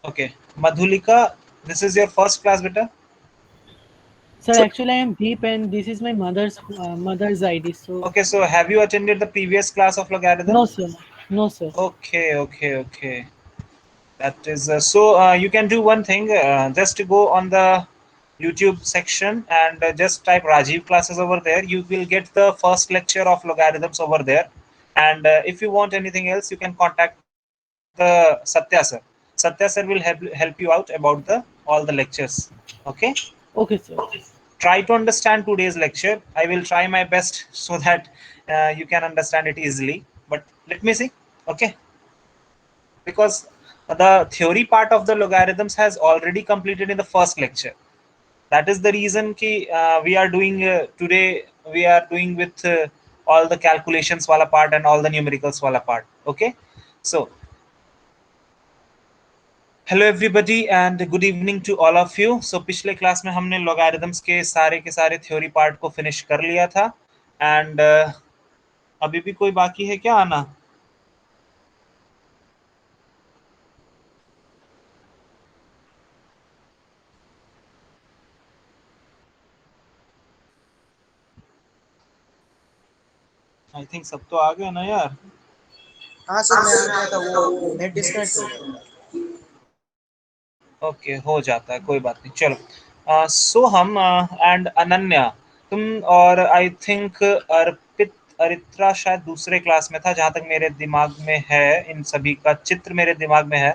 Okay, Madhulika, this is your first class, beta. Sir, actually, I am Deep, and this is my mother's ID. So, Okay, so have you attended the previous class of no, logarithm? sir, no, sir. Okay. That is you can do one thing. Just to go on the YouTube section and just type Rajiv classes over there. You will get the first lecture of logarithms over there. And if you want anything else, you can contact the Satya sir. Satya sir will help you out about the all the lectures. Okay. Okay, sir. Okay. Try to understand today's lecture. I will try my best so that you can understand it easily. But let me see. Okay, because the theory part of the logarithms has already completed in the first lecture. That is the reason ki we are doing today. We are doing with all the calculations wala part and all the numericals wala part. Okay, so hello everybody and good evening to all of you. So पिछले class में हमने logarithms के सारे theory part को finish कर लिया था. And अभी भी कोई बाकी है क्या आना? आई थिंक सब तो आ गया ना यार. हाँ सर, मैं आ गया था, वो नेट डिस्कनेक्ट हो गया था. ओके, हो जाता है, कोई बात नहीं. चलो सो हम एंड अनन्या, तुम और आई थिंक अर्पित अरित्रा शायद दूसरे क्लास में था जहां तक मेरे दिमाग में है. इन सभी का चित्र मेरे दिमाग में है.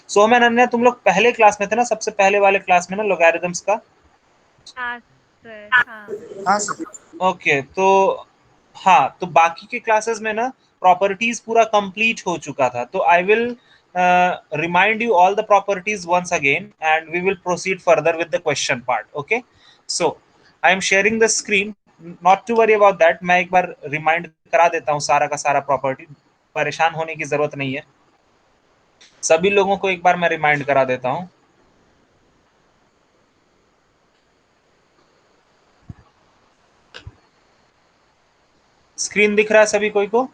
सो हम अनन्या, तुम लोग पहले क्लास में थे ना, सबसे पहले वाले क्लास में ना लोगैरिथम्स का. हाँ सर, हाँ. हाँ सर. ओके, तो हाँ, तो बाकी के क्लासेस में ना प्रॉपर्टीज पूरा कंप्लीट हो चुका था. तो I will remind you all the properties once again and we will proceed further with the question part. Okay, so I am sharing the screen. Not to worry about that. मैं एक बार remind करा देता हूँ सारा का सारा property. परेशान होने की जरूरत नहीं है. सभी लोगों को एक बार मैं रिमाइंड करा देता हूँ. स्क्रीन दिख रहा है सभी कोई को?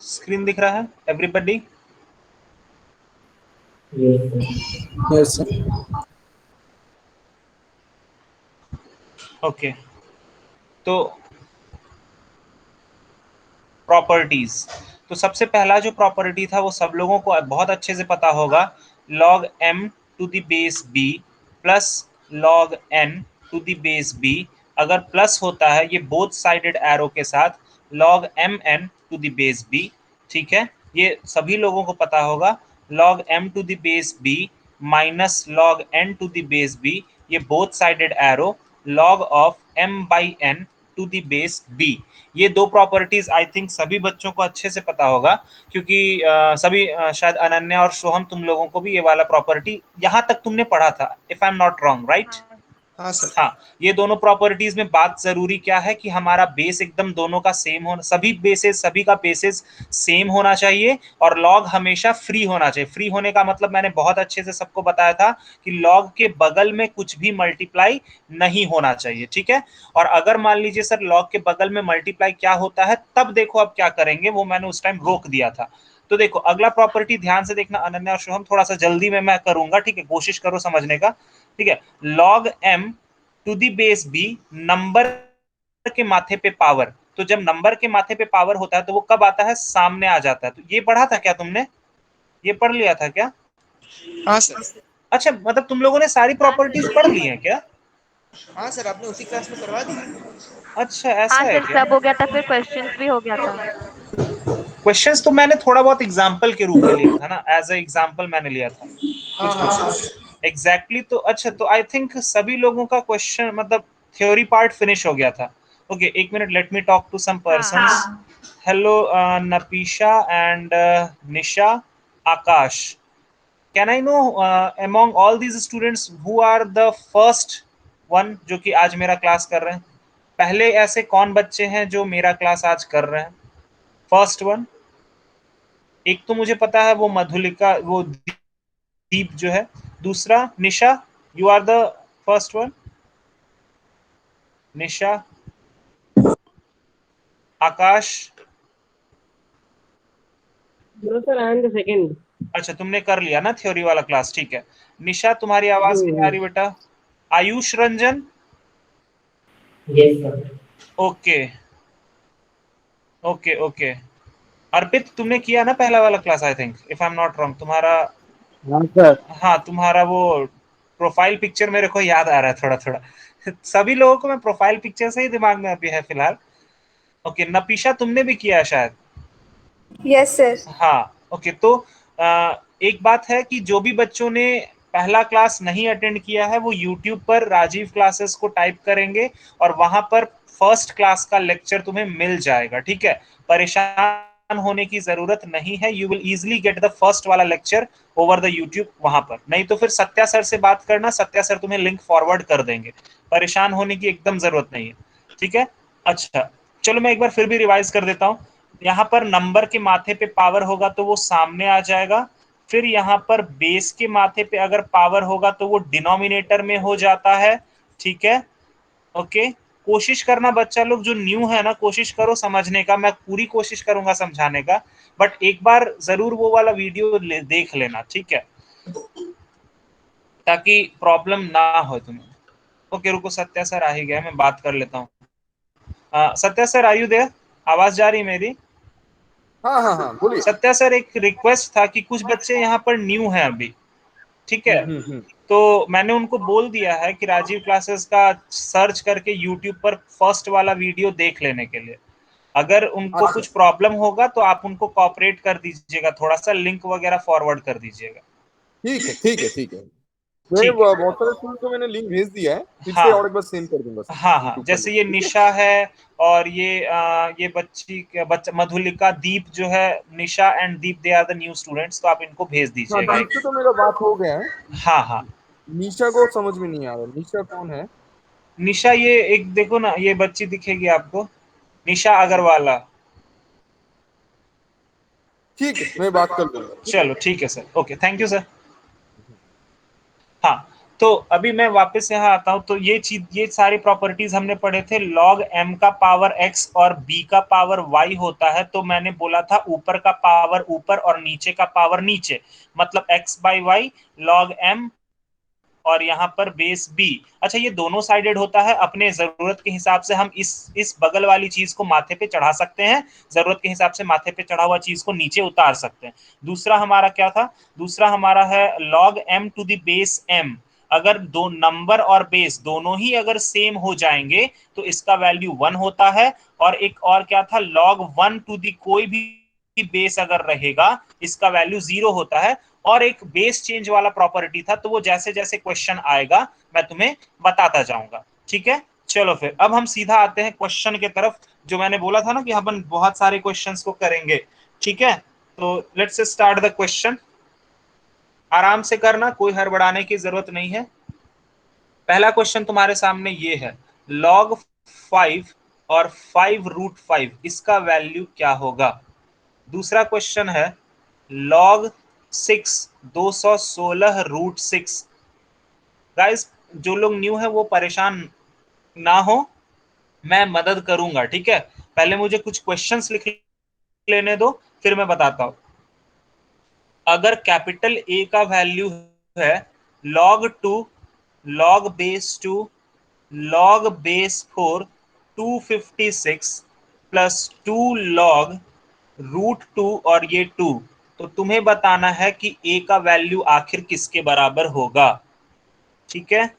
स्क्रीन दिख रहा है एवरीबडी? Yes sir. ओके, तो प्रॉपर्टीज. तो सबसे पहला जो प्रॉपर्टी था वो सब लोगों को बहुत अच्छे से पता होगा. log m to the base b plus log n to the base b. अगर प्लस होता है ये बोथ साइडेड एरो के साथ log mn to the base b. ठीक है, ये सभी लोगों को पता होगा. log m to the base b minus log n to the base b, ये both sided arrow log of m by n to the base b. ये दो प्रॉपर्टीज आई थिंक सभी बच्चों को अच्छे से पता होगा, क्योंकि सभी शायद अनन्या और सोहम, तुम लोगों को भी ये वाला प्रॉपर्टी यहाँ तक तुमने पढ़ा था, if I am not wrong, right? हाँ सर. हाँ, ये दोनों प्रॉपर्टीज में बात जरूरी क्या है कि हमारा बेस एकदम दोनों का सेम होना, सभी का बेसिस सेम होना चाहिए और लॉग हमेशा फ्री होना चाहिए. फ्री होने का मतलब मैंने बहुत अच्छे से सबको बताया था कि लॉग के बगल में कुछ भी मल्टीप्लाई नहीं होना चाहिए. ठीक है, और अगर मान लीजिए सर लॉग के बगल में मल्टीप्लाई क्या होता है, तब देखो अब क्या करेंगे, वो मैंने उस टाइम रोक दिया था. तो देखो अगला प्रॉपर्टी ध्यान से देखना अनन्या और शुभम, थोड़ा सा जल्दी में मैं करूंगा. ठीक है, कोशिश करो समझने का. ठीक है, log m to the base b number के माथे पे पावर. तो जब नंबर के माथे पे पावर होता है तो वो कब आता है? सामने आ जाता है. तो ये पढ़ा था क्या तुमने? ये पढ़ लिया था क्या? हाँ सर. अच्छा, मतलब तुम लोगों ने सारी हाँ सर, प्रॉपर्टीज ये पढ़ तो ली हैं पढ़ा. क्या? हाँ सर, आपने उसी क्लास में करवा दी. अच्छा, ऐसा हाँ है सर, क्या? सब हो गया था, फिर क्वेश्चंस भी हो गया था. क्वेश्चंस तो मैंने थोड़ा बहुत एग्जाम्पल के रूप में लिया था ना, एज ए एग्जाम्पल मैंने लिया था हाँ कुछ हाँ क्वेश्चंस. एग्जैक्टली. तो अच्छा, तो आई थिंक सभी लोगों का क्वेश्चन मतलब थ्योरी पार्ट फिनिश हो गया था. ओके, एक minute, let me talk to some हाँ. Persons. Hello Nafisha and Nisha, Akash. Can I know among all these students who are the first one जो कि आज मेरा क्लास कर रहे हैं? पहले ऐसे कौन बच्चे हैं जो मेरा क्लास आज कर रहे हैं? First one. एक तो मुझे पता है वो मधुलिका, वो दीप जो है. दूसरा Nisha, you are the first one. Nisha, Akash. No, sir, I am the second. अच्छा तुमने कर लिया ना थ्योरी वाला क्लास, ठीक है। निशा तुम्हारी आवाज नहीं आ रही बेटा। Ayush Ranjan, yes sir. Okay okay okay. Arpit तुमने किया ना पहला वाला class, I think if I am not wrong, तुम्हारा। हाँ सर। हाँ तुम्हारा वो प्रोफाइल पिक्चर मेरे को याद आ रहा है थोड़ा थोड़ा। सभी लोगों को मैं प्रोफाइल पिक्चर से ही दिमाग में अभी है फिलहाल। ओके नपीशा तुमने भी किया है शायद। Yes sir. हाँ ओके। तो एक बात है कि जो भी बच्चों ने पहला क्लास नहीं अटेंड किया है वो YouTube पर राजीव क्लासेस को टाइप करेंगे और वहां पर फर्स्ट क्लास का लेक्चर तुम्हें मिल जाएगा, ठीक है। परेशान होने की जरूरत नहीं है, you will easily get the first वाला लेक्चर ओवर द यूट्यूब वहां पर। नहीं तो फिर सत्या सर से बात करना, सत्या सर तुम्हें लिंक फॉरवर्ड कर देंगे। परेशान होने की एकदम जरूरत नहीं है, ठीक है। अच्छा चलो मैं एक बार फिर भी रिवाइज कर देता हूँ। यहाँ पर नंबर के माथे पे पावर होगा तो वो सामने आ जाएगा। फिर यहाँ पर बेस के माथे पे अगर पावर होगा तो वो डिनोमिनेटर में हो जाता है, ठीक है। ओके कोशिश करना बच्चा लोग जो न्यू है ना, कोशिश करो समझने का, मैं पूरी कोशिश करूंगा समझाने का, बट एक बार जरूर वो वाला वीडियो देख लेना, ठीक है, ताकि प्रॉब्लम ना हो तुम्हें। ओके रुको, सत्या सर आ ही गया, मैं बात कर लेता हूँ। सत्या सर आयु देयर, आवाज जा रही मेरी? हाँ हाँ हाँ बोलिए। सत्या सर एक रिक्वेस्ट था कि कुछ बच्चे यहाँ पर न्यू हैं अभी, ठीक है। हम्म। तो मैंने उनको बोल दिया है कि राजीव क्लासेस का सर्च करके यूट्यूब पर फर्स्ट वाला वीडियो देख लेने के लिए। अगर उनको अच्छा कुछ प्रॉब्लम होगा तो आप उनको कॉपरेट कर दीजिएगा, थोड़ा सा लिंक वगैरह फॉरवर्ड कर दीजिएगा। ठीक है ठीक है ठीक है। मैं ठीक है। बहुत सारे स्कूल को मैंने लिंक भेज दिया है, फिर से हाँ और एक बार सेंड कर दूंगा सर हाँ हाँ, यूट्यूब का जैसे लिंक, ये ठीक है। निशा है और ये बच्चा मधुलिका, दीप जो है, Nisha and Deep they are the new students, तो आप इनको भेज हाँ दीजिएगा दीप से तो मेरा बात हो गया है। हाँ हाँ। निशा को समझ में नहीं आ रहा, निशा कौन है? निशा ये एक देखो ना, ये बच्ची दिखेगी आपको, निशा अग्रवाला। ठीक है मैं बात कर लूंगा, ठीक है। चलो ठीक है sir, okay thank you sir. हाँ तो अभी मैं वापस यहाँ आता हूँ। तो ये चीज, ये सारी प्रॉपर्टीज हमने पढ़े थे। log m का पावर x और b का पावर y होता है, तो मैंने बोला था ऊपर का पावर ऊपर और नीचे का पावर नीचे, मतलब x by y log m और यहाँ पर बेस b। अच्छा ये दोनों साइडेड होता है, अपने जरूरत के हिसाब से हम इस बगल वाली चीज को माथे पे चढ़ा सकते हैं, जरूरत के हिसाब से माथे पे चढ़ा हुआ चीज को नीचे उतार सकते हैं। दूसरा हमारा क्या था? दूसरा हमारा है log m to the base m। अगर दो नंबर और बेस दोनों ही अगर सेम हो जाएंगे तो इसका वैल्यू 1 होता है। और एक और क्या था, log 1 टू द कोई भी बेस अगर रहेगा इसका वैल्यू 0 होता है। और एक बेस चेंज वाला प्रॉपर्टी था, तो वो जैसे जैसे क्वेश्चन आएगा मैं तुम्हें बताता जाऊंगा, ठीक है। चलो फिर अब हम सीधा आते हैं क्वेश्चन के तरफ, जो मैंने बोला था ना कि हम बहुत सारे क्वेश्चंस को करेंगे, ठीक है। तो लेट्स स्टार्ट द क्वेश्चन। आराम से करना, कोई हड़बड़ाने की जरूरत नहीं है। पहला क्वेश्चन तुम्हारे सामने ये है, log 5 और 5√5 इसका वैल्यू क्या होगा। दूसरा क्वेश्चन है log 6 216√6। गाइस जो लोग न्यू है वो परेशान ना हो, मैं मदद करूंगा, ठीक है। पहले मुझे कुछ क्वेश्चंस लिख लेने दो, फिर मैं बताता हूं। अगर कैपिटल ए का वैल्यू है log 2 log base 2 log base 4 256 plus 2 log √2 और ये 2, तो तुम्हें बताना है कि a का वैल्यू आखिर किसके बराबर होगा, ठीक है।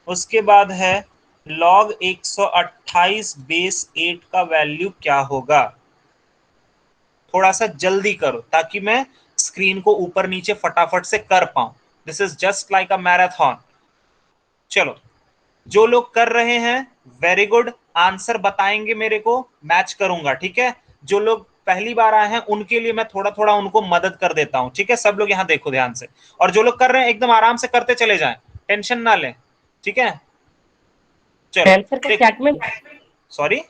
उसके बाद है log 128 बेस 8 का वैल्यू क्या होगा। थोड़ा सा जल्दी करो ताकि मैं स्क्रीन को ऊपर नीचे फटाफट से कर पाऊं। This is just like a marathon. चलो जो लोग कर रहे हैं वेरी गुड, आंसर बताएंगे मेरे को, मैच करूंगा, ठीक है। जो लोग पहली बार आए हैं उनके लिए मैं थोड़ा थोड़ा उनको मदद कर देता हूं, ठीक है। सब लोग यहाँ देखो ध्यान से, और जो लोग कर रहे हैं एकदम आराम से करते चले जाएं, टेंशन ना लें, ठीक है। चलो आंसर का चैट में, सॉरी,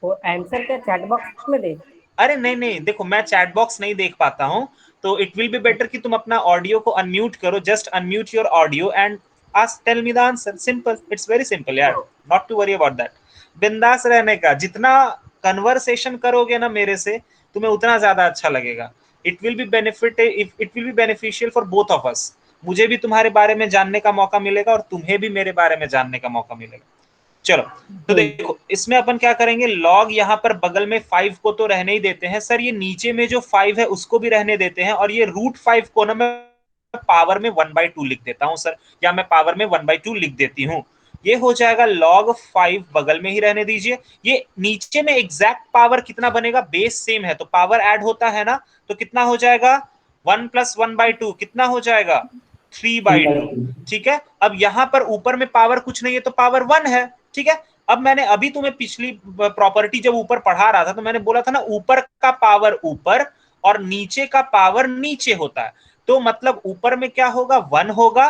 वो आंसर का चैट बॉक्स में दे। अरे नहीं नहीं, देखो मैं चैट बॉक्स नहीं देख पाता हूं, तो इट विल बी बेटर कि तुम अपना ऑडियो को अनम्यूट करो, just unmute your audio and ask, tell me the answer, simple, it's very simple यार, not to worry about that. बिंदास रहने का, जितना कन्वर्सेशन करोगे ना मेरे से तुम्हें उतना ज्यादा अच्छा लगेगा। It will be beneficial for both of us. मुझे भी तुम्हारे बारे में जानने का मौका मिलेगा और तुम्हें भी मेरे बारे में जानने का मौका मिलेगा। चलो तो देखो इसमें अपन क्या करेंगे, लॉग यहाँ पर बगल में 5 को तो रहने ही देते हैं सर, ये नीचे में जो 5 है उसको भी रहने देते हैं, और ये √5 को ना मैं पावर में 1/2 लिख देता हूं सर, या मैं पावर में 1/2 लिख देती हूं। ये हो जाएगा log 5 बगल में ही रहने दीजिए। ये नीचे में एग्जैक्ट पावर कितना बनेगा, बेस सेम है तो पावर ऐड होता है ना, तो कितना हो जाएगा 1 + 1/2 कितना हो जाएगा 3/2। ठीक है, अब यहां पर ऊपर में पावर कुछ नहीं है तो पावर 1 है। ठीक है, अब मैंने अभी तुम्हें पिछली प्रॉपर्टी जब ऊपर पढ़ा रहा था तो मैंने बोला था ना ऊपर का पावर ऊपर और नीचे का पावर नीचे होता है, तो मतलब ऊपर में क्या होगा 1 होगा।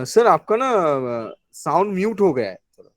सर आपका ना साउंड म्यूट हो गया है थोड़ा।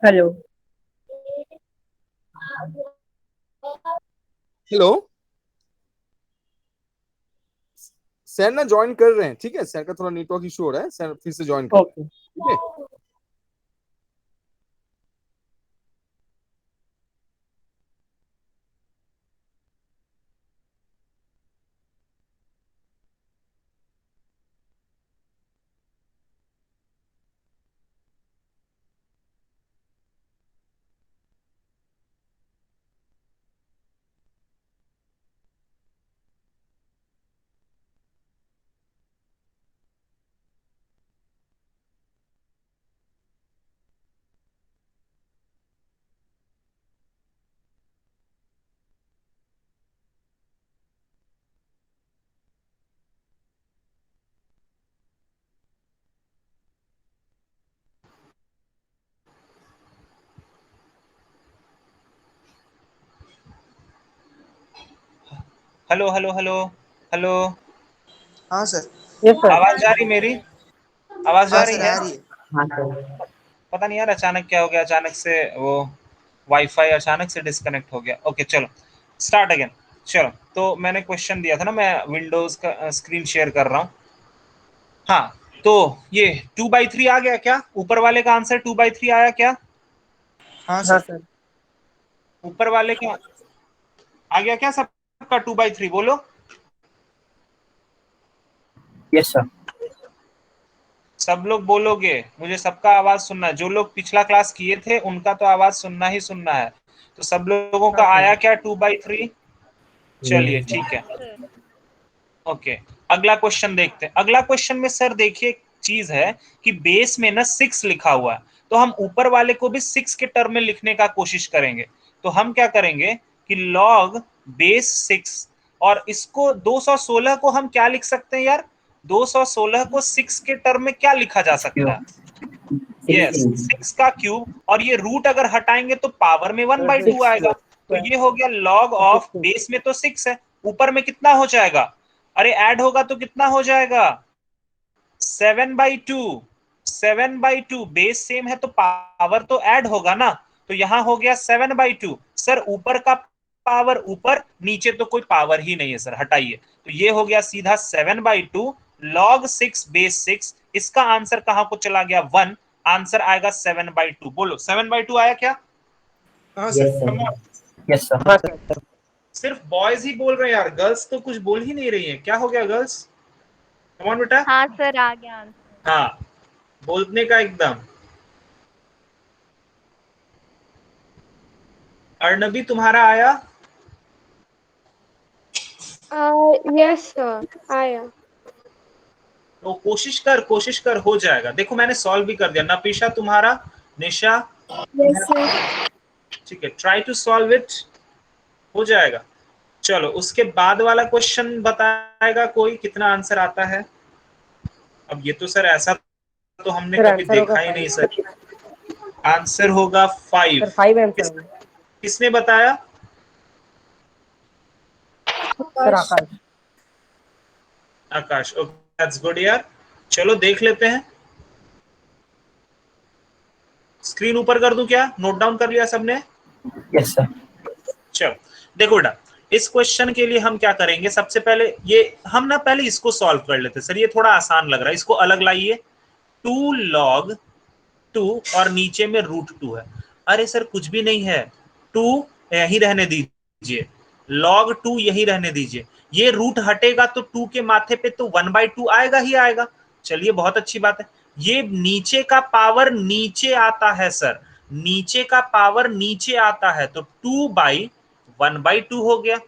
हेलो हेलो सर ना ज्वाइन कर रहे हैं, ठीक है, सर का थोड़ा नेटवर्क इशू हो रहा है, सर फिर से ज्वाइन कर ओके ठीक है। हेलो हेलो हेलो हेलो, हाँ सर। Yes sir. आवाज जा रही मेरी, आवाज जा हाँ रही सर है? आ रही है। हाँ सर। पता नहीं यार अचानक क्या हो गया, अचानक से वो वाईफाई अचानक से डिस्कनेक्ट हो गया। ओके चलो स्टार्ट अगेन। चलो तो मैंने क्वेश्चन दिया था ना, मैं विंडोज का स्क्रीन शेयर कर रहा हूँ। हाँ तो ये 2/3 आ गया क्या, ऊपर वाले का आंसर 2/3 आया क्या? हाँ हाँ सर। सर। ऊपर वाले का आ गया क्या सबका 2/3 बोलो। Yes sir. सब लोग बोलोगे, मुझे सबका आवाज सुनना है, जो लोग पिछला क्लास किए थे उनका तो आवाज सुनना ही सुनना है। तो सब लोगों का हाँ आया सर। क्या 2/3? चलिए ठीक है, ओके। अगला क्वेश्चन देखते हैं। अगला क्वेश्चन में सर देखिए एक चीज है कि बेस में ना 6 लिखा हुआ है, तो हम ऊपर वाले को भी 6 के टर्म में लिखने का कोशिश करेंगे। तो हम क्या करेंगे कि लॉग बेस 6, और इसको 216 को हम क्या लिख सकते हैं यार, 216 को 6 के टर्म में क्या लिखा जा सकता है? यस 6 का क्यूब, और ये रूट अगर हटाएंगे तो पावर में 1/2 आएगा। तो ये हो गया लॉग ऑफ, बेस में तो 6 है, ऊपर में कितना हो जाएगा, अरे ऐड होगा तो कितना हो जाएगा 7/2। 7/2 बेस सेम है तो पावर तो ऐड होगा ना, तो यहां हो गया 7/2। सर ऊपर का पावर ऊपर, नीचे तो कोई पावर ही नहीं है सर, हटाइए, तो ये हो गया सीधा 7/2 log 6 बेस 6। इसका आंसर कहां को चला गया 1, आंसर आएगा 7/2। बोलो 7/2 आया क्या? हाँ yes sir. Sir, yes sir. सिर्फ बॉयज ही बोल रहे हैं यार, गर्ल्स तो कुछ बोल ही नहीं रही हैं, क्या हो गया गर्ल्स? कौन बेटा? हाँ सर, आ गया आंसर। हाँ, बोलने का एकदम। अर्नबी तुम्हारा आया? यस सर, आया। तो कोशिश कर हो जाएगा। देखो मैंने सॉल्व भी कर दिया। नपीशा तुम्हारा, निशा, यस सर। ठीक है, ट्राई टू सॉल्व इट, हो जाएगा। चलो उसके बाद वाला क्वेश्चन बताएगा कोई, कितना आंसर आता है? अब ये तो सर ऐसा तो हमने सर कभी आंसर होगा देखा ही नहीं 5 सर। आंसर होगा 5। सर, 5 आंसर होगा। किसने बताया? Sir Akash. Akash, okay that's good यार। चलो देख लेते हैं। स्क्रीन ऊपर कर दूं क्या? नोट डाउन कर लिया सबने? Yes sir. चलो देखो बेटा, इस क्वेश्चन के लिए हम क्या करेंगे, सबसे पहले ये हम ना पहले इसको सॉल्व कर लेते हैं सर, ये थोड़ा आसान लग रहा है, इसको अलग लाइए। 2 log 2 और नीचे में √2 है। अरे सर कुछ भी नहीं है, 2 यही रहने दीजिए, log 2 यही रहने दीजिए, ये रूट हटेगा तो 2 के माथे पे तो 1/2 आएगा ही आएगा। चलिए बहुत अच्छी बात है। ये नीचे का पावर नीचे आता है सर, नीचे का पावर नीचे आता है, तो 2/1/2 हो गया।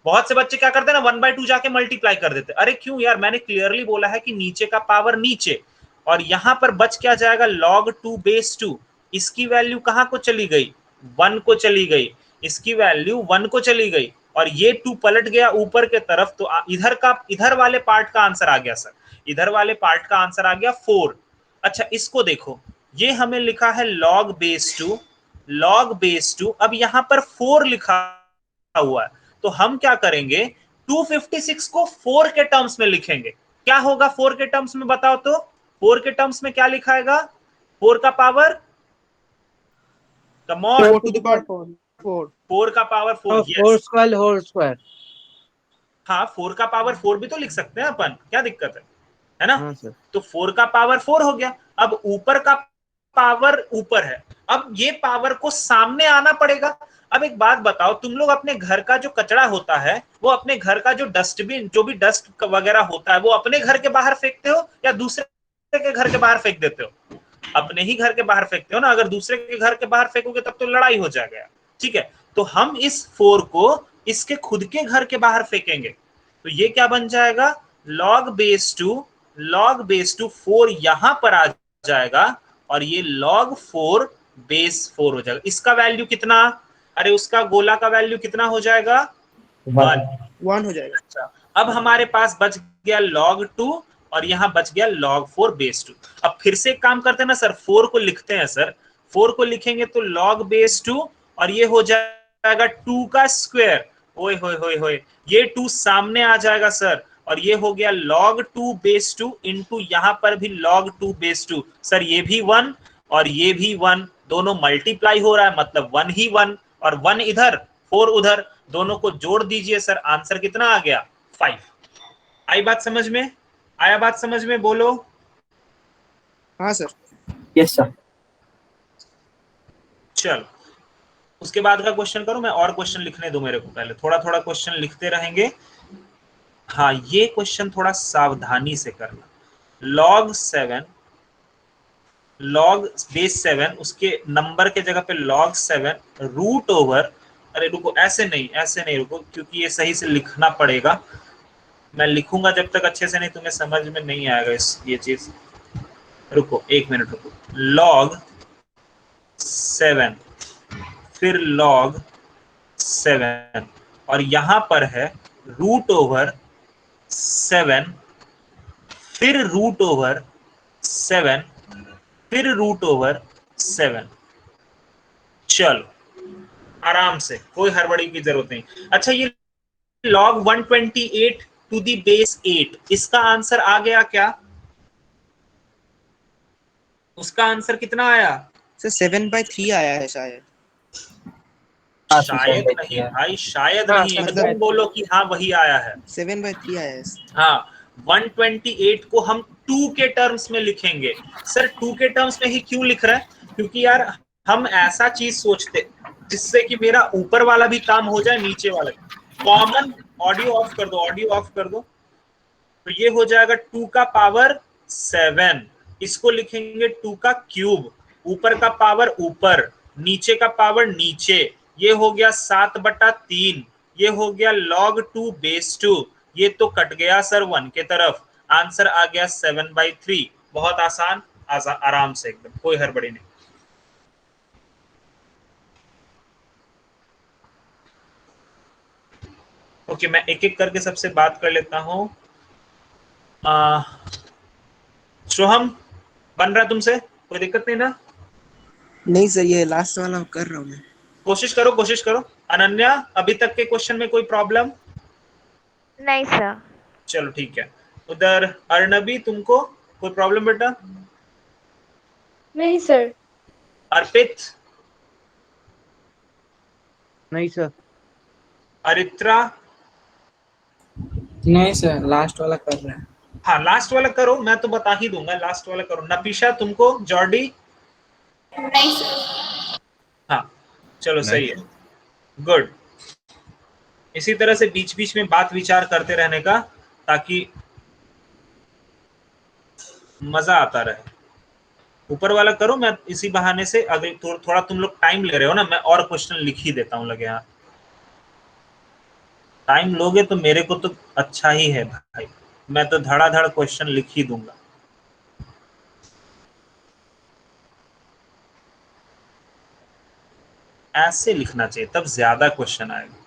बहुत से बच्चे क्या करते हैं ना, 1/2 जाके मल्टीप्लाई कर देते। अरे क्यों यार, मैंने क्लियरली बोला है कि नीचे का पावर नीचे, और यहां पर बच क्या जाएगा, log 2 बेस 2। इसकी वैल्यू कहां को चली गई, 1 को चली गई, इसकी वैल्यू 1 को चली गई, और ये 2 पलट गया ऊपर के तरफ, तो इधर वाले पार्ट का आंसर आ गया सर, इधर वाले पार्ट का आंसर आ गया 4। अच्छा इसको देखो, ये हमें लिखा है log बेस 2, log बेस 2, अब यहां पर 4 लिखा हुआ है, तो हम क्या करेंगे, 256 को 4 के टर्म्स में लिखेंगे। क्या होगा 4 के टर्म्स में, बताओ तो? 4 के टर्म्स में क्या लिखाएगा? 4 का power, come on, 4 to the power 4। 4 का power 4, 4 yes. Square whole square. हाँ 4 का पावर 4 भी तो लिख सकते हैं अपन, क्या दिक्कत है ना? हाँ सर। तो 4 का पावर 4 हो गया। अब ऊपर का पावर ऊपर है, अब ये पावर को सामने आना पड़ेगा। अब एक बात बताओ, तुम लोग अपने घर का जो कचरा होता है, वो अपने घर का जो डस्टबिन, जो भी डस्ट वगैरह होता है, वो अपने घर के बाहर फेंकते हो या दूसरे के घर के बाहर फेंक देते हो? अपने ही घर के बाहर फेंकते हो ना। अगर दूसरे के घर के बाहर फेंकोगे तब तो लड़ाई हो जाएगा, ठीक है? तो हम इस 4 को इसके खुद के घर के बाहर फेंकेंगे, तो ये क्या बन जाएगा, log बेस 2 4 यहां पर आ जाएगा, और ये log 4 बेस 4 हो जाएगा। इसका वैल्यू कितना, अरे उसका गोला का वैल्यू कितना हो जाएगा, 1। 1 हो जाएगा। अच्छा, अब हमारे पास बच गया log 2 और यहां बच गया log 4 बेस 2। अब फिर से काम करते हैं ना सर, 4 को लिखते हैं सर, 4 को लिखेंगे तो log बेस 2, और ये हो जाएगा 2 का स्क्वायर, ओए होए होए होए, ये 2 सामने आ जाएगा सर, और ये हो गया log 2 बेस 2 इंटू यहां पर भी log 2 बेस 2। सर ये भी 1 और ये भी 1, दोनों मल्टीप्लाई हो रहा है, मतलब 1 ही 1, और 1 इधर 4 उधर, दोनों को जोड़ दीजिए सर, आंसर कितना आ गया, 5। आई बात समझ में? आया बात समझ में? बोलो। हाँ सर। Yes sir. चलो उसके बाद का क्वेश्चन करो, मैं और क्वेश्चन लिखने दो मेरे को, पहले थोड़ा थोड़ा क्वेश्चन लिखते रहेंगे। हाँ ये क्वेश्चन थोड़ा सावधानी से करना। log बेस 7, उसके नंबर के जगह पे log 7 रूट ओवर, अरे रुको ऐसे नहीं रुको, क्योंकि ये सही से लिखना पड़ेगा। मैं लिखूंगा जब तक अच्छे से नहीं, तुम्हें समझ में नहीं आएगा ये चीज। रुको 1 मिनट रुको। log 7, फिर log 7, और यहां पर है रूट ओवर 7, फिर रूट ओवर 7, फिर रूट ओवर 7। चलो आराम से, कोई हड़बड़ी की जरूरत नहीं। अच्छा ये log 128 टू दी बेस 8, इसका आंसर आ गया क्या? उसका आंसर कितना आया? सर 7/3 आया है शायद। शायद नहीं भाई, शायद नहीं, मतलब एकदम बोलो कि हाँ वही आया है। 7/3 आया है। हाँ, 128 को हम 2 के टर्म्स में लिखेंगे। सर 2 के टर्म्स में ही क्यों लिख रहे हैं? क्योंकि यार हम ऐसा चीज सोचते जिससे कि मेरा ऊपर वाला भी काम हो जाए, नीचे वाला भी। कॉमन, ऑडियो ऑफ कर दो, ऑडियो ऑफ कर दो। तो ये हो जाएगा 2 का पावर 7, इसको लिखेंगे 2 का क्यूब, ऊपर का पावर ऊपर, नीचे का पावर नीचे, ये हो गया 7/3, ये हो गया log 2 बेस 2, ये तो कट गया सर 1 के तरफ, आंसर आ गया 7/3। बहुत आसान, आराम से एकदम, कोई हड़बड़ी नहीं। ओके, मैं एक एक करके सबसे बात कर लेता हूं। सोहम, बन रहा तुमसे? कोई दिक्कत नहीं ना? नहीं सर, ये लास्ट वाला कर रहा हूँ मैं। कोशिश करो, कोशिश करो। अनन्या, अभी तक के क्वेश्चन में कोई प्रॉब्लम? नहीं सर। चलो ठीक है। उधर अर्नबी, तुमको कोई प्रॉब्लम बेटा? नहीं सर। अर्पित? नहीं सर। अरित्रा? नहीं सर, लास्ट वाला कर रहे हैं। हाँ, लास्ट वाला करो, मैं तो बता ही दूंगा, लास्ट वाला करो। नपीशा, तुमको? जॉर्डी? नहीं सर। हाँ, चलो सही है, गुड। इसी तरह से बीच बीच में बात विचार करते रहने का, ताकि मजा आता रहे। ऊपर वाला करो, मैं इसी बहाने से अगले थोड़ा तुम लोग टाइम ले रहे हो ना, मैं और क्वेश्चन लिख ही देता हूँ लगे हाथ। टाइम लोगे तो मेरे को तो अच्छा ही है भाई, मैं तो धड़ाधड़ क्वेश्चन लिख ही दूंगा। ऐसे लिखना चाहिए, तब ज्यादा क्वेश्चन आएगा।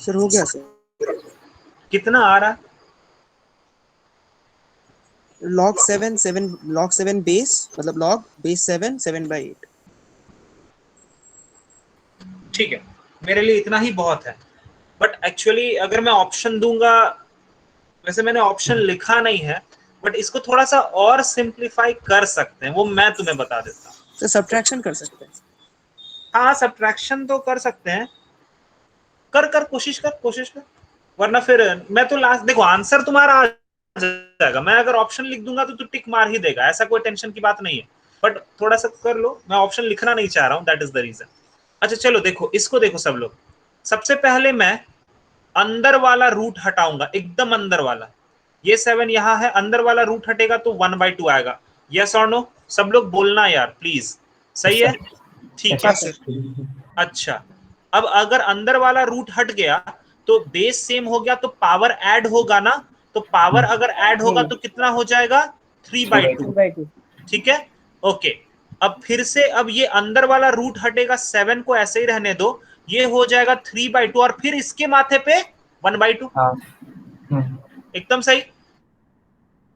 सर हो गया सर। कितना आ रहा है? log 7 बेस, मतलब log बेस 7/8। ठीक है, मेरे लिए इतना ही बहुत है। बट एक्चुअली अगर मैं ऑप्शन दूंगा, वैसे मैंने ऑप्शन लिखा नहीं है, बट इसको थोड़ा सा और सिंप्लीफाई कर सकते हैं, वो मैं तुम्हें बता देता हूँ। सर सब्ट्रैक्शन कर सकते हैं। हाँ, सब्ट्रैक्शन तो कर सकते हैं, कर कोशिश कर, वरना फिर मैं तो लास्ट, देखो आंसर तुम्हारा आ जाएगा, मैं अगर ऑप्शन लिख दूंगा तो तू टिक मार ही देगा, ऐसा कोई टेंशन की बात नहीं है। बट थोड़ा सा कर लो, मैं ऑप्शन लिखना नहीं चाह रहा हूँ, दैट इज द रीजन। अच्छा चलो देखो, इसको देखो सब लोग। सबसे पहले मैं अंदर वाला रूट हटाऊंगा, एकदम अंदर वाला। ये 7 यहां है, अंदर वाला रूट हटेगा तो 1/2 आएगा। यस और नो? सब लोग बोलना यार प्लीज। सही है? ठीक है। अच्छा, अब अगर अंदर वाला रूट हट गया तो बेस सेम हो गया, तो पावर ऐड होगा ना, तो पावर अगर ऐड होगा तो कितना हो जाएगा? 3/2। ठीक है, ओके। अब फिर से, अब ये अंदर वाला रूट हटेगा, 7 को ऐसे ही रहने दो, ये हो जाएगा 3/2, और फिर इसके माथे पे 1/2। एकदम सही।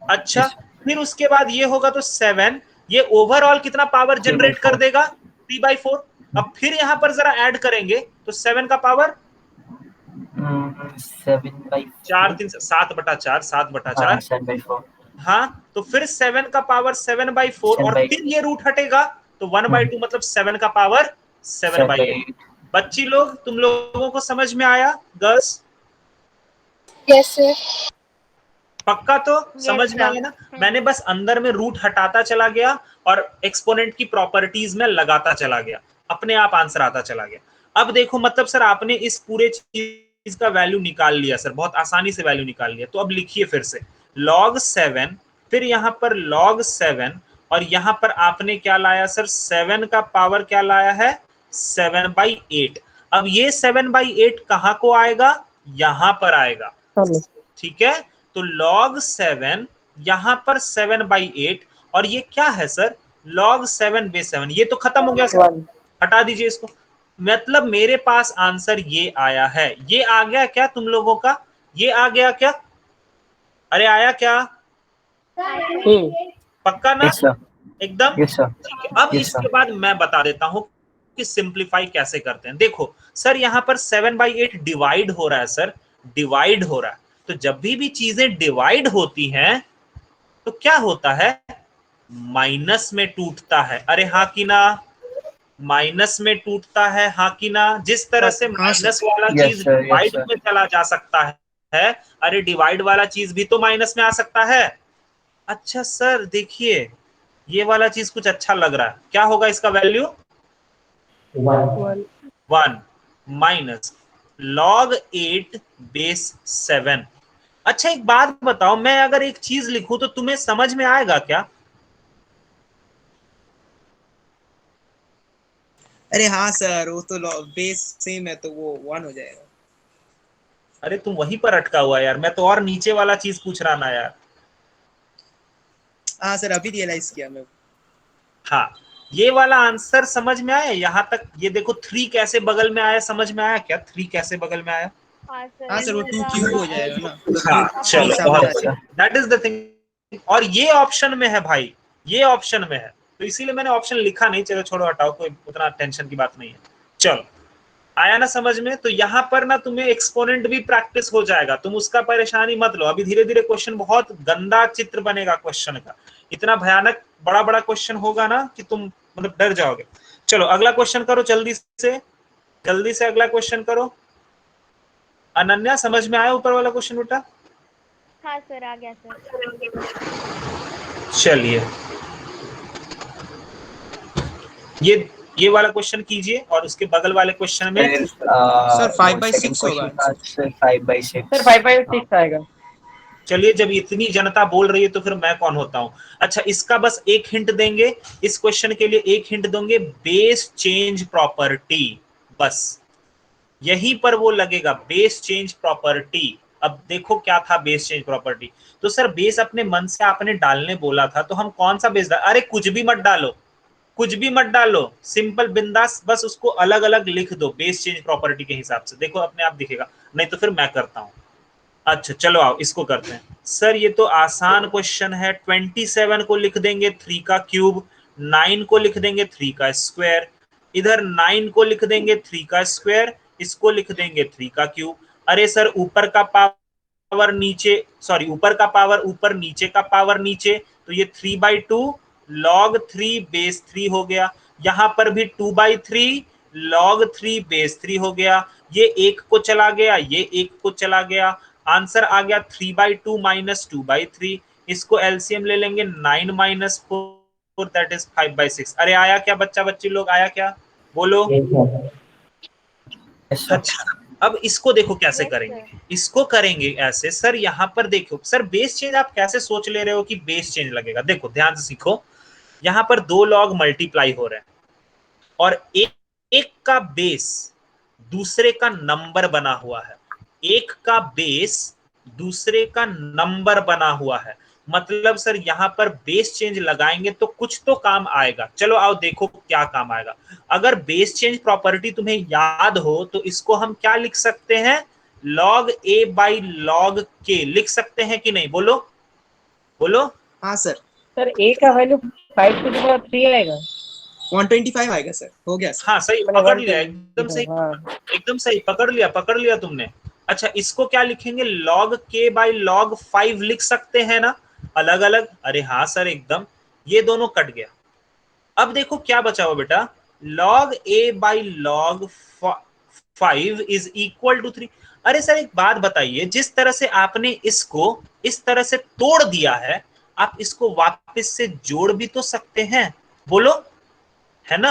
अच्छा, फिर उसके बाद ये होगा तो 7, ये ओवरऑल कितना पावर जनरेट कर देगा? 3/4। अब फिर यहां पर जरा ऐड करेंगे तो 7 का पावर 7/4। 4 3 7/4, 7/4। हाँ, तो फिर 7 का पावर 7/4 और फिर ये रूट हटेगा तो 1/2 मतलब 7 का पावर 7/8। बच्ची लोग, तुम लोगों को समझ में आया? Girls Yes, sir. पक्का? तो समझ में sir. आया ना? मैंने बस अंदर में रूट हटाता चला गया और एक्सपोनेंट की प्रॉपर्टीज में लगाता चला गया, अपने आप आंसर आता चला गया। अब देखो, मतलब सर आपने इस पूरे चीज का वैल्यू निकाल लिया सर, बहुत आसानी से वैल्यू निकाल लिया। तो अब लिखिए फिर से log 7, फिर यहां पर log 7 और यहां पर आपने क्या लाया सर? 7 का पावर क्या लाया है? 7/8। अब ये 7/8 कहां को आएगा? यहां पर आएगा, ठीक है? तो log 7 यहां पर 7/8 और ये क्या है सर? log 7/7। ये तो खत्म हो गया सर, हटा दीजिए इसको। मतलब मेरे पास आंसर ये आया है। ये आ गया क्या तुम लोगों का? ये आ गया क्या? अरे आया क्या? पक्का ना? एकदम ठीक है। अब इसके बाद मैं बता देता हूं कि सिंप्लीफाई कैसे करते हैं। देखो सर, यहां पर 7/8 डिवाइड हो रहा है सर, डिवाइड हो रहा है। तो जब भी चीजें डिवाइड होती हैं तो क्या होता है? माइनस में टूटता है। अरे हाँ कि ना? माइनस में टूटता है, हाँ कि ना? जिस तरह से हाँ सर। माइनस वाला चीज डिवाइड में चला जा सकता है, अरे डिवाइड वाला चीज भी तो माइनस में आ सकता है। अच्छा सर देखिए, ये वाला चीज कुछ अच्छा लग रहा है। क्या होगा इसका वैल्यू? 1 minus log 8/7। अच्छा एक बात बताओ, मैं अगर एक चीज लिखूं तो तुम्हें समझ में आएगा क्या? अरे हाँ सर, वो तो बेस सेम है तो वो 1 हो जाएगा। अरे तुम वहीं पर अटका हुआ यार, मैं तो और नीचे वाला चीज पूछ रहा ना यार। हाँ सर, अभी रियलाइज किया मैं। हाँ, ये वाला आंसर समझ में आया यहां तक? ये देखो 3 कैसे बगल में आया, समझ में आया क्या? 3 कैसे बगल में आया? हाँ सर, वो 2 क्यूब हो जाएगा ना, तो हाँ, क्यूब 3 चलो सामने आ बहुत जाएगा। That is the thing. और ये ऑप्शन में है भाई, ये ऑप्शन में है, तो इसीलिए मैंने ऑप्शन लिखा नहीं। चलो छोड़ो, हटाओ, कोई उतना टेंशन की बात नहीं है। चलो, आया ना समझ में? तो यहां पर ना तुम्हें एक्सपोनेंट भी प्रैक्टिस हो जाएगा, तुम उसका परेशानी मत लो। अभी धीरे धीरे क्वेश्चन, बहुत गंदा चित्र बनेगा क्वेश्चन का, इतना भयानक बड़ा बड़ा क्वेश्चन होगा ना कि तुम मतलब डर जाओगे। चलो अगला क्वेश्चन करो, जल्दी से अगला क्वेश्चन करो। अनन्या समझ में आया ऊपर वाला क्वेश्चन बेटा? हाँ सर, आ गया सर। चलिए ये वाला क्वेश्चन कीजिए और उसके बगल वाले क्वेश्चन में सर 5/6 होगा आंसर। 5/6 आएगा। चलिए, जब इतनी जनता बोल रही है तो फिर मैं कौन होता हूं? अच्छा, इसका बस एक हिंट देंगे, इस क्वेश्चन के लिए एक हिंट देंगे, बेस चेंज प्रॉपर्टी। बस यहीं पर वो लगेगा, बेस चेंज प्रॉपर्टी। अब देखो क्या था बेस चेंज प्रॉपर्टी। तो सर बेस अपने मन से आपने डालने बोला था, तो हम कौन सा बेस अरे कुछ भी मत डालो, कुछ भी मत डालो, सिंपल बिंदास बस उसको अलग अलग लिख दो बेस चेंज प्रॉपर्टी के हिसाब से। देखो अपने आप दिखेगा, नहीं तो फिर मैं करता हूं। अच्छा चलो आओ इसको करते हैं। सर ये तो आसान क्वेश्चन है। 27 को लिख देंगे 3 का क्यूब, 9 को लिख देंगे 3 का स्क्वायर, इधर 9 को लिख देंगे 3 का स्क्वायर, इसको लिख देंगे 3 का क्यूब। अरे सर ऊपर का पावर नीचे, सॉरी ऊपर का पावर ऊपर, नीचे का पावर नीचे, तो ये 3/2 log 3/3 हो गया। यहां पर भी 2/3 log 3/3 हो गया। ये एक को चला गया, ये एक को चला गया, आंसर आ गया 3/2 माइनस 2/3। इसको एलसीएम ले लेंगे, 9 माइनस 4 दैट इज 5/6। अरे आया क्या बच्चा बच्ची लोग, आया क्या? बोलो। अच्छा, अब इसको देखो कैसे करेंगे। इसको करेंगे ऐसे सर, यहां पर देखो सर, बेस चेंज आप कैसे सोच ले रहे हो कि बेस चेंज लगेगा? देखो ध्यान से सीखो, यहां पर 2 लॉग मल्टीप्लाई हो रहे हैं और एक का बेस दूसरे का नंबर बना हुआ है, एक का बेस दूसरे का नंबर बना हुआ है। मतलब सर यहां पर बेस चेंज लगाएंगे तो कुछ तो काम आएगा। चलो आओ देखो क्या काम आएगा। अगर बेस चेंज प्रॉपर्टी तुम्हें याद हो तो इसको हम क्या लिख सकते हैं? log a by log k लिख सकते हैं कि नहीं? बोलो बोलो। हाँ सर। सर a का वैल्यू 5⁻³ आएगा। 125 आएगा सर, हो गया सर। हाँ सही पकड़ लिया, एकदम सही, एकदम सही पकड़ लिया तुमने। अच्छा इसको क्या लिखेंगे? log k बाई log 5 लिख सकते हैं ना? अलग अलग, अरे हाँ सर एकदम, ये दोनों कट गया। अब देखो क्या बचा हुआ बेटा, log a by log 5 is equal to 3। अरे सर एक बात बताइए, जिस तरह से आपने इसको इस तरह से तोड़ दिया है, आप इसको वापस से जोड़ भी तो सकते हैं, बोलो, है ना?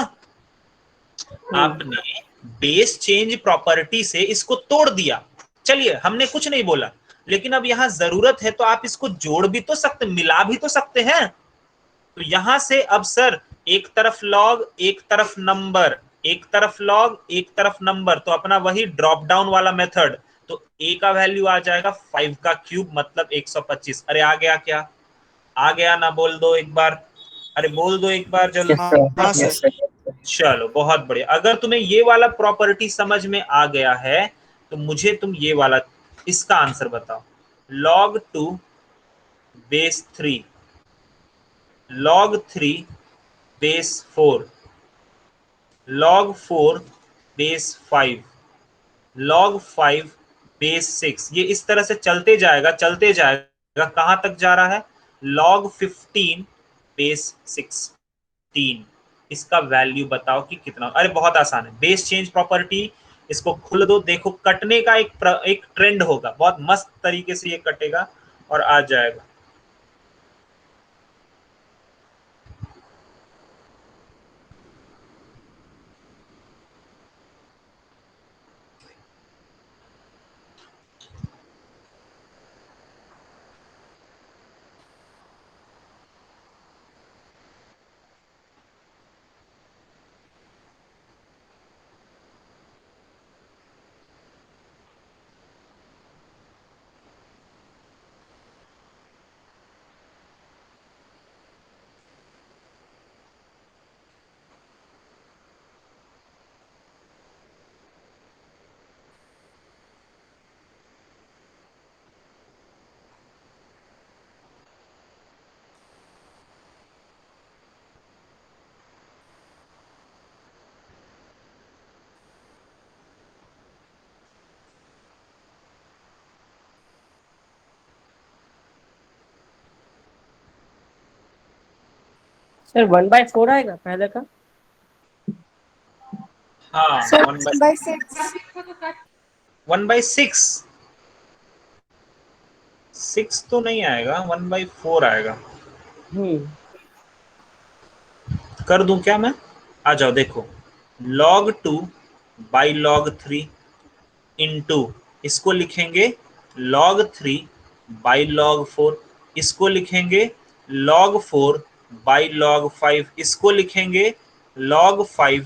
आपने बेस चेंज प्रॉपर्टी से इसको तोड़ दिया, चलिए हमने कुछ नहीं बोला, लेकिन अब यहां जरूरत है तो आप इसको जोड़ भी तो सकते, मिला भी तो सकते हैं। तो यहां से अब सर एक तरफ लॉग एक तरफ नंबर, एक तरफ लॉग एक तरफ नंबर, तो अपना वही ड्रॉप डाउन वाला मेथड। तो ए का वैल्यू आ जाएगा 5 का क्यूब मतलब 125। अरे आ गया क्या? आ गया ना? बोल दो एक बार, अरे बोल दो एक बार जल्दी। हाँ सर। चलो बहुत बढ़िया। अगर तुम्हें ये वाला प्रॉपर्टी समझ में आ गया है तो मुझे तुम ये वाला इसका आंसर बताओ। log 2 base 3, log 3 base 4, log 4 base 5, log 5 base 6, ये इस तरह से चलते जाएगा चलते जाएगा, कहां तक जा रहा है? log 15 base 16। इसका वैल्यू बताओ कि कितना। अरे बहुत आसान है, बेस चेंज प्रॉपर्टी, इसको खुल दो, देखो कटने का एक ट्रेंड होगा, बहुत मस्त तरीके से ये कटेगा और आ जाएगा। सर 1/4 आएगा पहले का। हाँ Sir, 1/6, 1/6. 1/6, 6 तो नहीं आएगा, 1/4 आएगा। कर दूं क्या मैं? आ जाओ देखो, log 2 बाई log 3 इंटू, इसको लिखेंगे log 3 बाई log 4, इसको लिखेंगे log 4 बाई log 5, इसको लिखेंगे log 5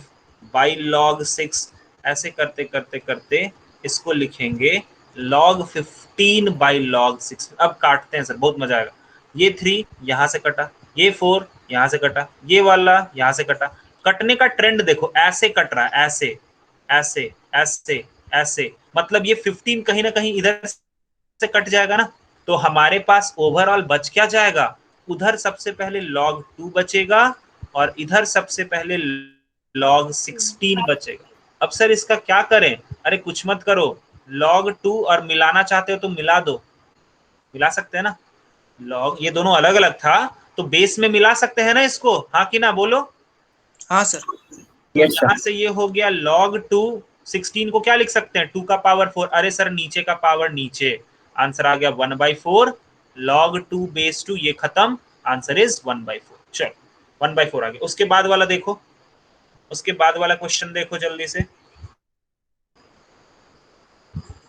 बाई log 6, ऐसे करते करते करते इसको लिखेंगे log 15 बाई log 6। अब काटते हैं सर, बहुत मजा आएगा। ये 3 यहां से कटा, ये 4 यहां से कटा, ये वाला यहां से कटा, कटने का ट्रेंड देखो, ऐसे कट रहा है, ऐसे ऐसे ऐसे ऐसे, मतलब ये 15 कहीं ना कहीं इधर से कट जाएगा ना, तो हमारे पास ओवरऑल बच क्या जाएगा? उधर सबसे पहले log 2 बचेगा और इधर सबसे पहले log 16 बचेगा। अब सर इसका क्या करें? अरे कुछ मत करो, log 2 और मिलाना चाहते हो तो मिला दो, मिला सकते हैं ना। log ये दोनों अलग अलग था तो बेस में मिला सकते हैं ना इसको, हाँ कि ना बोलो। हाँ सर। तो यहां से ये हो गया log 2, 16 को क्या लिख सकते हैं? 2 का पावर 4, अरे सर नीचे का पावर नीचे, आंसर आ गया 1/4, log 2 बेस 2, ये खत्म, आंसर इज 1/4। चलो 1/4 आ गया। उसके बाद वाला देखो, उसके बाद वाला क्वेश्चन देखो जल्दी से।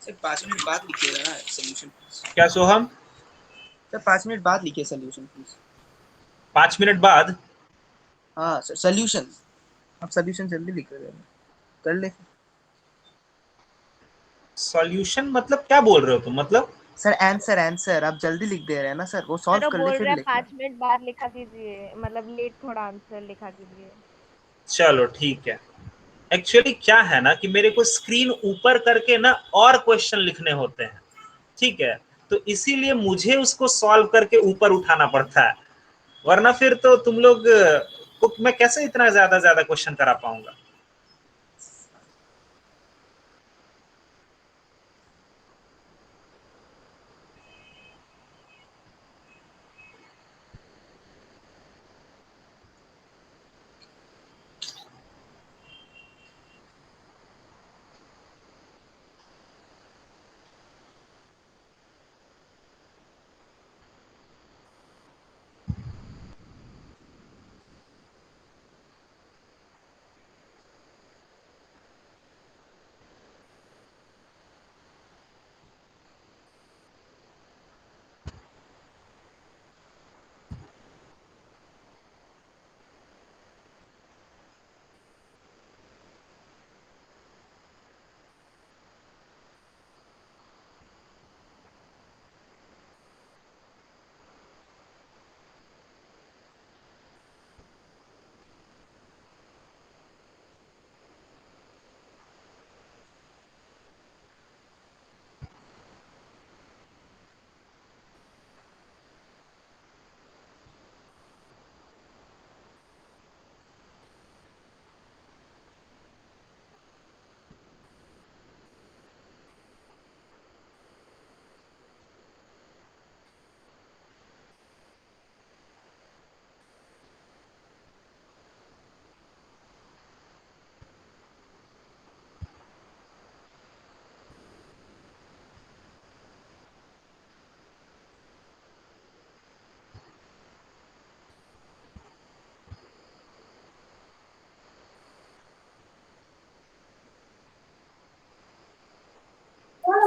सर 5 मिनट बाद लिखिएगा ना सोल्यूशन प्लीज। क्या सोहम? सर 5 मिनट बाद लिखिए सोल्यूशन प्लीज। 5 मिनट बाद? हाँ सर सोल्यूशन, आप सोल्यूशन जल्दी लिख रहे हैं, कर ले। सॉल्यूशन मतलब क्या बोल रहे हो तुम? मतलब सर आंसर आंसर आप जल्दी लिख दे रहे हैं ना सर, वो सर सॉल्व वो कर ले बोल फिर रहा है लिखना। 5 मिनट बाद लिखा कीजिए, मतलब लेट थोड़ा आंसर लिखा कीजिए। चलो ठीक है। एक्चुअली क्या है ना कि मेरे को स्क्रीन ऊपर करके ना और क्वेश्चन लिखने होते हैं, ठीक है, तो इसीलिए मुझे उसको सॉल्व करके ऊपर उठाना पड़ता है, वरना फिर तो तुम लोग को मैं कैसे इतना ज्यादा ज्यादा क्वेश्चन करा पाऊंगा।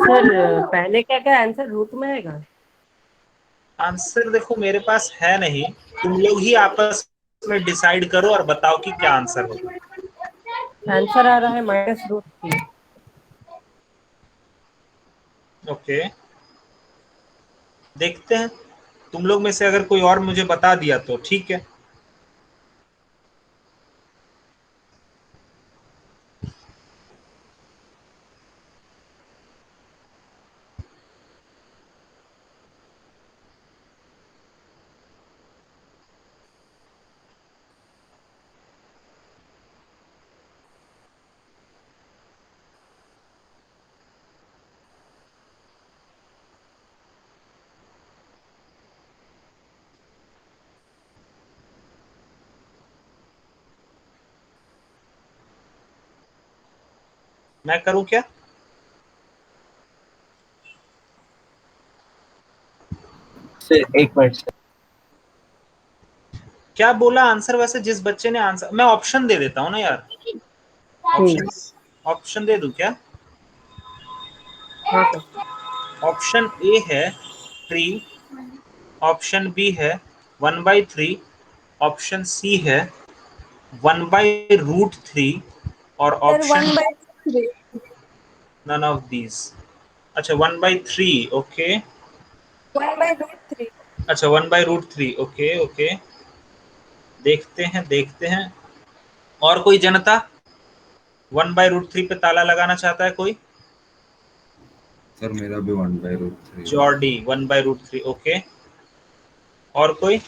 सर पहले क्या क्या आंसर रूट में आएगा? आंसर देखो मेरे पास है नहीं, तुम लोग ही आपस में डिसाइड करो और बताओ कि क्या आंसर होगा। आंसर आ रहा है -√3। ओके, देखते हैं, तुम लोग में से अगर कोई और मुझे बता दिया तो ठीक है। मैं करूं क्या? सर एक मिनट सर। क्या बोला आंसर? वैसे जिस बच्चे ने आंसर, मैं ऑप्शन दे देता हूँ ना यार, ऑप्शन ऑप्शन दे दूं क्या? हाँ सर। ऑप्शन ए है 3, ऑप्शन बी है 1/3, ऑप्शन सी है 1/√3 और sir option 1/3। None of these. अच्छा 1/3, ओके। 1/√3। अच्छा 1/√3, ओके ओके, देखते हैं। और कोई जनता 1/√3 पे ताला लगाना चाहता है कोई? सर मेरा भी 1/√3 है। जॉर्डी 1/√3, ओके। और कोई?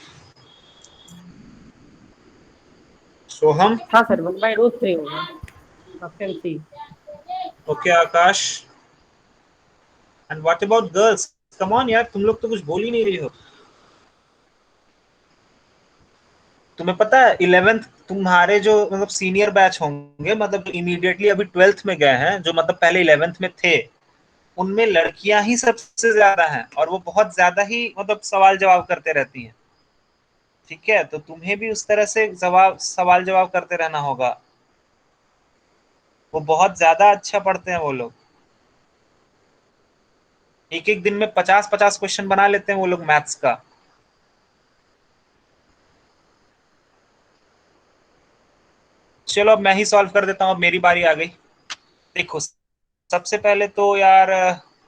सोहम? हाँ सर 1/√3 होगा, option C. Okay Akash. And what about girls? Come on यार, तुम लोग तो कुछ बोल ही नहीं रही हो। तुम्हें पता है 11th तुम्हारे जो मतलब सीनियर बैच होंगे, मतलब इमीडिएटली अभी 12th में गए हैं, जो मतलब पहले 11th में थे, उनमें लड़कियां ही सबसे ज्यादा हैं और वो बहुत ज्यादा ही मतलब सवाल जवाब करते रहती हैं। ठीक है, तो तुम्हें भी उस तरह से सवाल जवाब करते रहना होगा। वो बहुत ज्यादा अच्छा पढ़ते हैं वो लोग, एक एक दिन में 50-50 क्वेश्चन बना लेते हैं वो लोग मैथ्स का। चलो अब मैं ही सॉल्व कर देता हूँ, अब मेरी बारी आ गई। देखो सबसे पहले तो यार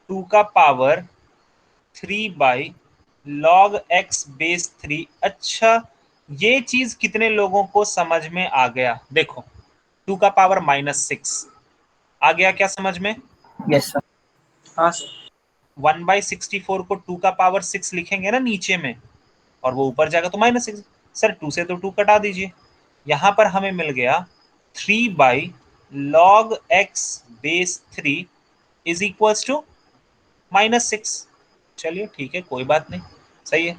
2 का पावर 3/log(x)3। अच्छा, ये चीज कितने लोगों को समझ में आ गया? देखो 2 का पावर -6 आ गया क्या समझ में? Yes sir. हाँ सर। 1/64 को 2 का पावर 6 लिखेंगे ना नीचे में, और वो ऊपर जाएगा तो -6। सर 2 से तो 2 कटा दीजिए, यहां पर हमें मिल गया 3/log(x)3 इज इक्वल्स टू -6। चलिए ठीक है, कोई बात नहीं, सही है।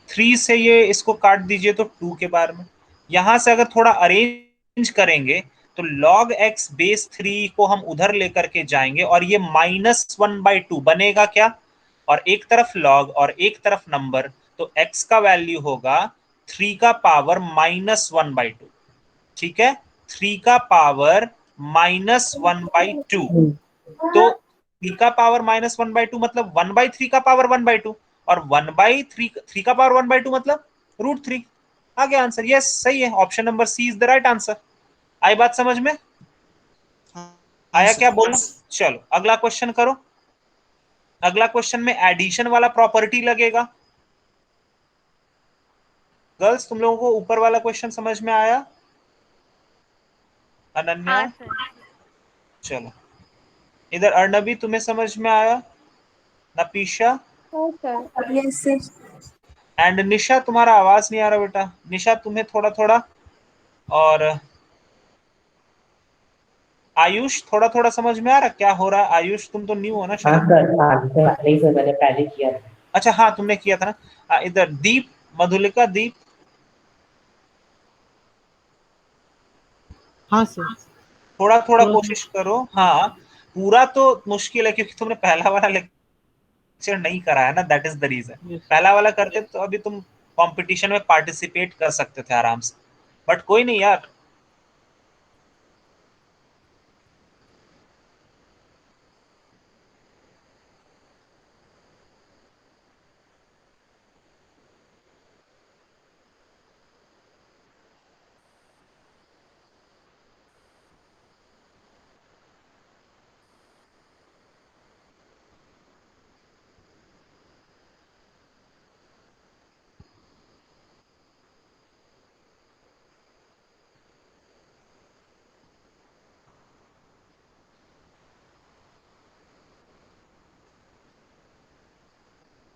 3 से ये इसको काट दीजिए तो 2 के बारे में। यहां से अगर थोड़ा अरेंज करेंगे तो log(x)3 को हम उधर लेकर के जाएंगे और ये -1/2 बनेगा क्या? और एक तरफ log और एक तरफ नंबर, तो x का वैल्यू होगा 3 का पावर -1/2। ठीक है, 3 का पावर -1/2। तो 3 का पावर -1/2 मतलब 1/3 का पावर 1/2, और 1/3 3 का पावर 1/2 मतलब √3। आ गया आंसर, यस सही है, option number C is the right answer. आई बात समझ में? आया क्या बोलना? चलो अगला क्वेश्चन करो। अगला क्वेश्चन में एडिशन वाला प्रॉपर्टी लगेगा। गर्ल्स तुम लोगों को ऊपर वाला क्वेश्चन समझ में आया? अनन्या? हाँ सर। चलो इधर अर्णवी, तुम्हें समझ में आया? नपीशा? हाँ सर। Yes sir. एंड निशा, तुम्हारा आवाज नहीं आ रहा बेटा, निशा तुम्हें थोड़ा थोड़ा। और आयुष थोड़ा थोड़ा समझ में आ रहा क्या हो रहा है? आयुष तुम तो न्यू हो ना हाँ शायद। सर, हाँ नहीं सर, मैंने पहले किया था। अच्छा हाँ तुमने किया था ना। इधर दीप, मधुलिका, दीप? हाँ सर। थोड़ा थोड़ा थोड़ा कोशिश करो। हाँ, पूरा तो मुश्किल है क्योंकि तुमने पहला वाला लेक्चर नहीं करा है ना, that is the reason. Yes. पहला वाला करते तो अभी तुम कंपटीशन में पार्टिसिपेट कर सकते थे आराम से, बट कोई नहीं यार।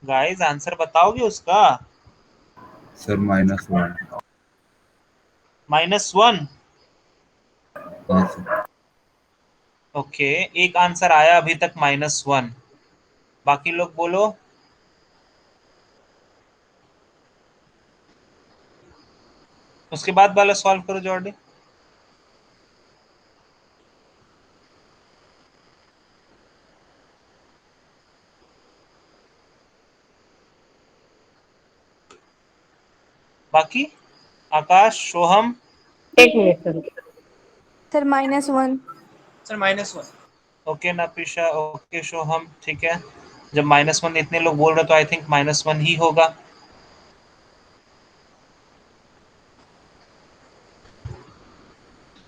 गाइस आंसर बताओगे उसका? सर -1। -1। हाँ सर। ओके, एक आंसर आया अभी तक -1। बाकी लोग बोलो। उसके बाद वाला सॉल्व करो जॉर्डी। बाकी आकाश, सोहम। एक minute sir. Sir -1। Sir -1। Okay Nafisha, okay Soham, ठीक है। जब -1 इतने लोग बोल रहे तो आई थिंक -1 ही होगा।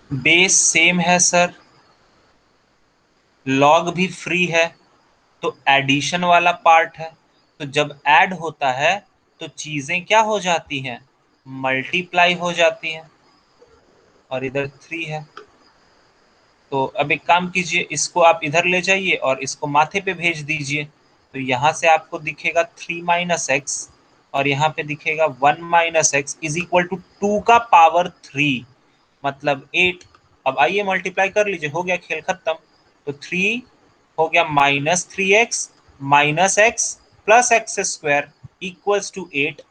बेस सेम है सर, लॉग भी फ्री है, तो एडिशन वाला पार्ट है। तो जब ऐड होता है तो चीजें क्या हो जाती हैं? मल्टीप्लाई हो जाती हैं। और इधर 3 है, तो अब एक काम कीजिए, इसको आप इधर ले जाइए और इसको माथे पे भेज दीजिए। तो यहाँ से आपको दिखेगा 3 - x और यहाँ पे दिखेगा 1 - x इज इक्वल टू 2 का पावर 3 मतलब 8। अब आइए मल्टीप्लाई कर लीजिए, हो गया खेल खत्म। तो 3 हो गया -3x -x plus x square equals to 8।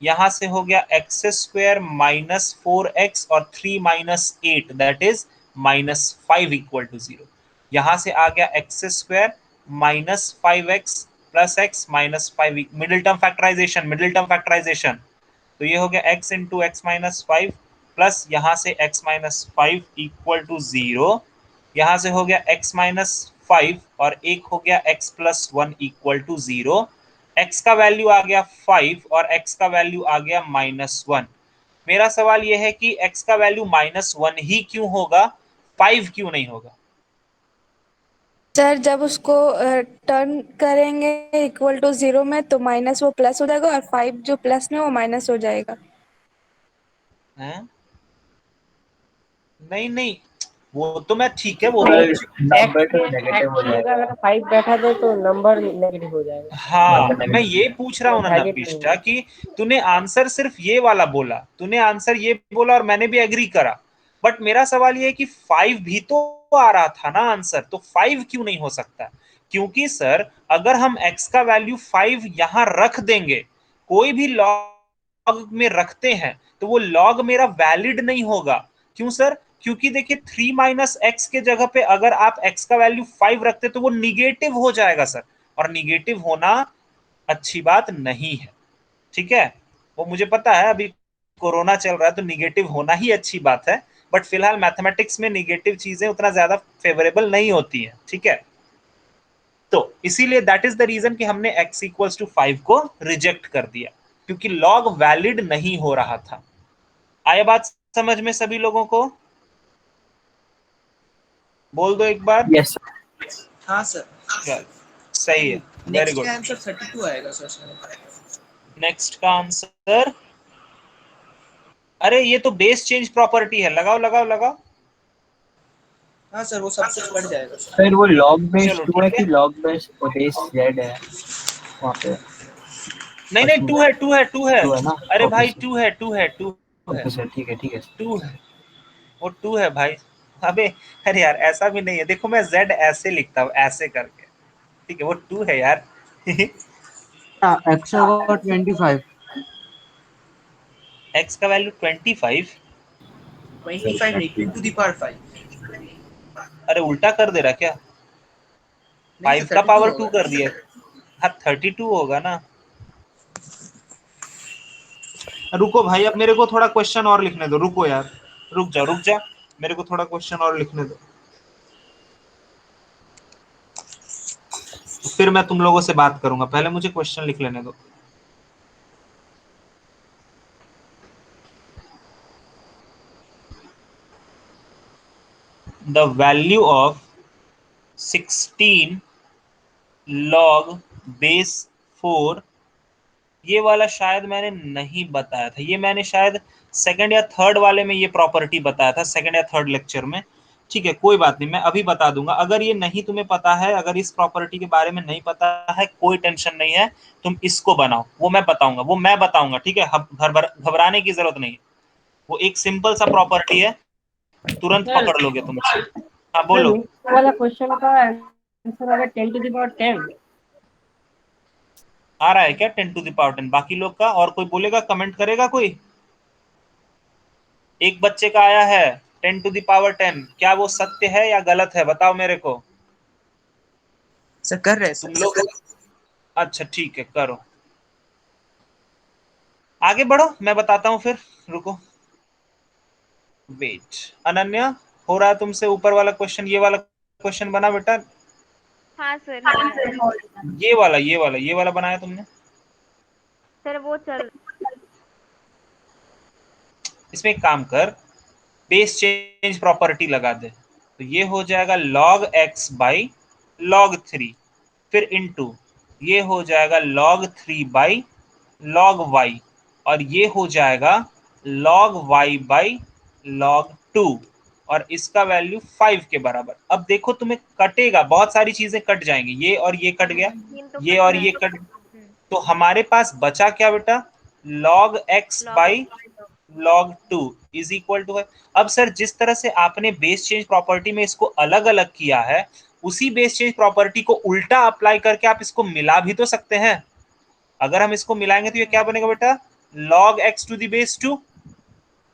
यहाँ से हो गया एक्स स्क्वायर -4x और 3 - 8 दैट इज -5 इक्वल टू 0। यहाँ से आ गया x square -5x plus x -5, middle term factorisation. तो ये हो गया x इंटू एक्स -5 प्लस यहाँ से x -5 इक्वल टू 0। यहाँ से हो गया x -5 और एक हो गया x plus 1 equal to 0। x का वैल्यू आ गया 5 और x का वैल्यू आ गया -1। मेरा सवाल यह है कि x का वैल्यू -1 ही क्यों होगा, 5 क्यों नहीं होगा? सर जब उसको टर्न करेंगे इक्वल टू 0 में तो माइनस वो प्लस हो जाएगा और 5 जो प्लस में वो माइनस हो जाएगा। हैं? नहीं नहीं, वो तो मैं ठीक है, वो तो नहीं, नंबर तो एक्स नेगेटिव हो की जगह जाएगा। अगर 5 बैठा दे तो नंबर नेगेटिव हो जाएगा। हाँ, नंबर मैं नेगेटिव। ये पूछ रहा हूँ ना वैलिड नहीं नफीशा है। कि तूने आंसर सिर्फ ये वाला बोला, तूने आंसर ये बोला और मैंने भी एग्री करा, बट मेरा सवाल ये है कि 5 भी तो आ रहा था ना आंसर, तो 5 क्यों नहीं हो सकता? क्योंकि सर अगर हम x का वैल्यू 5 यहां रख देंगे, कोई भी लॉग में रखते हैं, तो वो लॉग मेरा वैलिड नहीं होगा। क्यों सर? क्योंकि देखिए 3 - x के जगह पे अगर आप x का वैल्यू 5 रखते तो वो निगेटिव हो जाएगा सर, और निगेटिव होना अच्छी बात नहीं है, ठीक है? वो मुझे पता है, अभी कोरोना चल रहा है तो निगेटिव होना ही अच्छी बात है, बट फिलहाल मैथमेटिक्स में निगेटिव चीजें उतना ज्यादा फेवरेबल नहीं होती हैं, ठीक है? तो इसीलिए दैट इज द रीजन कि हमने x इक्वल्स टू 5 को रिजेक्ट कर दिया, क्योंकि लॉग वैलिड नहीं हो रहा था। आया बात समझ में सभी लोगों को? बोल दो एक बार। Yes sir. हाँ सर। चल, सही है, वेरी नेक्स्ट गुड। का आंसर 32 आएगा सर शायद। नेक्स्ट का आंसर, अरे ये तो बेस चेंज प्रॉपर्टी है, लगाओ लगाओ लगाओ। हाँ सर, वो सब कुछ बढ़ जाएगा सर। सर वो लॉग बेस चलो 2 है ठीक कि है। लॉग बेस बेस जेड है वहाँ पे? नहीं नहीं, 2 है 2 है 2 है। 2 है ना? अरे ओके भाई सर। 2 है 2 है 2 है ओके सर, ठीक है ठीक है सर। 2 है, वो 2 है भाई। अबे अरे यार ऐसा भी नहीं है, देखो मैं z ऐसे लिखता हूँ, ऐसे करके, ठीक है? वो 2 है यार। एक्स होगा 25। x का वैल्यू 25। 25 नहीं, 2 to the power 5। अरे उल्टा कर दे रहा क्या? नहीं 5 सर, का 32 पावर 2 होगा। कर दिया। हाँ 32 होगा ना। रुको भाई, अब मेरे को थोड़ा क्वेश्चन और लिखने दो, रुको यार, रुक जा, मेरे को थोड़ा क्वेश्चन और लिखने दो, फिर मैं तुम लोगों से बात करूंगा। पहले मुझे क्वेश्चन लिख लेने दो। The value of 16 log base 4, ये वाला शायद मैंने नहीं बताया था, ये मैंने शायद सेकंड या थर्ड वाले में ये प्रॉपर्टी बताया था, सेकंड या थर्ड लेक्चर में। ठीक है, कोई बात नहीं, मैं अभी बता दूंगा। अगर ये नहीं तुम्हें पता है, अगर इस प्रॉपर्टी के बारे में नहीं पता है, कोई टेंशन नहीं है, तुम इसको बनाओ, वो मैं बताऊंगा, ठीक है। घबराने की जरूरत नहीं है, वो एक सिंपल सा प्रॉपर्टी है, तुरंत सर पकड़ लोगे तुम। हाँ सर बोलो। नीचे वाला क्वेश्चन का आंसर होगा 10 to the power 10। आ रहा है क्या 10 to the power 10 बाकी लोग का? और कोई बोलेगा, कमेंट करेगा कोई? एक बच्चे का आया है 10 to the power 10, क्या वो सत्य है या गलत है, बताओ मेरे को। सर कर रहे हैं तुम सर। लोग, अच्छा ठीक है, करो, आगे बढ़ो, मैं बताता हूं फिर, रुको, वेट। अनन्या, हो रहा है तुमसे ऊपर वाला क्वेश्चन, ये वाला क्वेश्चन बना बेटा? हाँ सर, हो रहा है। ये वाला बनाया तुमने? सर वो चल इसमें एक काम कर, बेस चेंज प्रॉपर्टी लगा दे, तो ये हो जाएगा log x बाई log 3, फिर इनटू ये हो जाएगा log 3 बाई log y, और ये हो जाएगा log y बाई log 2, और इसका वैल्यू 5 के बराबर। अब देखो तुम्हें कटेगा, बहुत सारी चीजें कट जाएंगी, ये और ये कट गया, 3 तो ये कट और रहा ये है। कट, तो हमारे पास बचा क्या बेटा? log x log by log 2 is equal to है। अब सर जिस तरह से आपने बेस चेंज प्रॉपर्टी में इसको अलग अलग किया है, उसी बेस चेंज प्रॉपर्टी को उल्टा अप्लाई करके आप इसको मिला भी तो सकते हैं। अगर हम इसको मिलाएंगे तो ये क्या बनेगा बेटा? log x to the base 2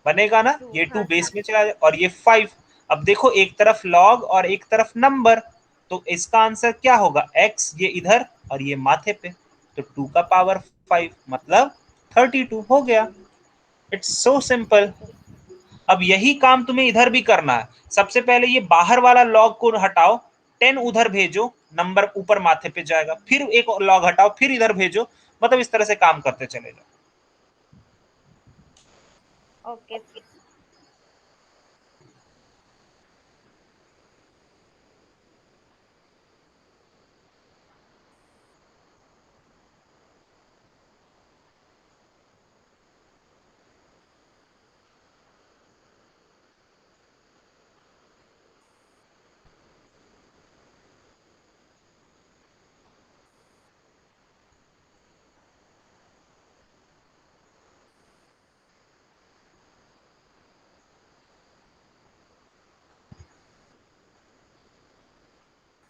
बनेगा ना, 2। ये 2 हाँ बेस सर। में चला जाए, और ये 5। अब देखो, एक तरफ log और एक तरफ नंबर, तो इसका आंसर क्या होगा? x ये इधर और ये माथे पे, तो 2 का पावर 5 मतलब 32 हो गया। It's so simple. अब यही काम तुम्हें इधर भी करना है। सबसे पहले ये बाहर वाला लॉग को हटाओ, 10 उधर भेजो, नंबर ऊपर माथे पे जाएगा, फिर एक लॉग हटाओ, फिर इधर भेजो, मतलब इस तरह से काम करते चले जाओ। ओके।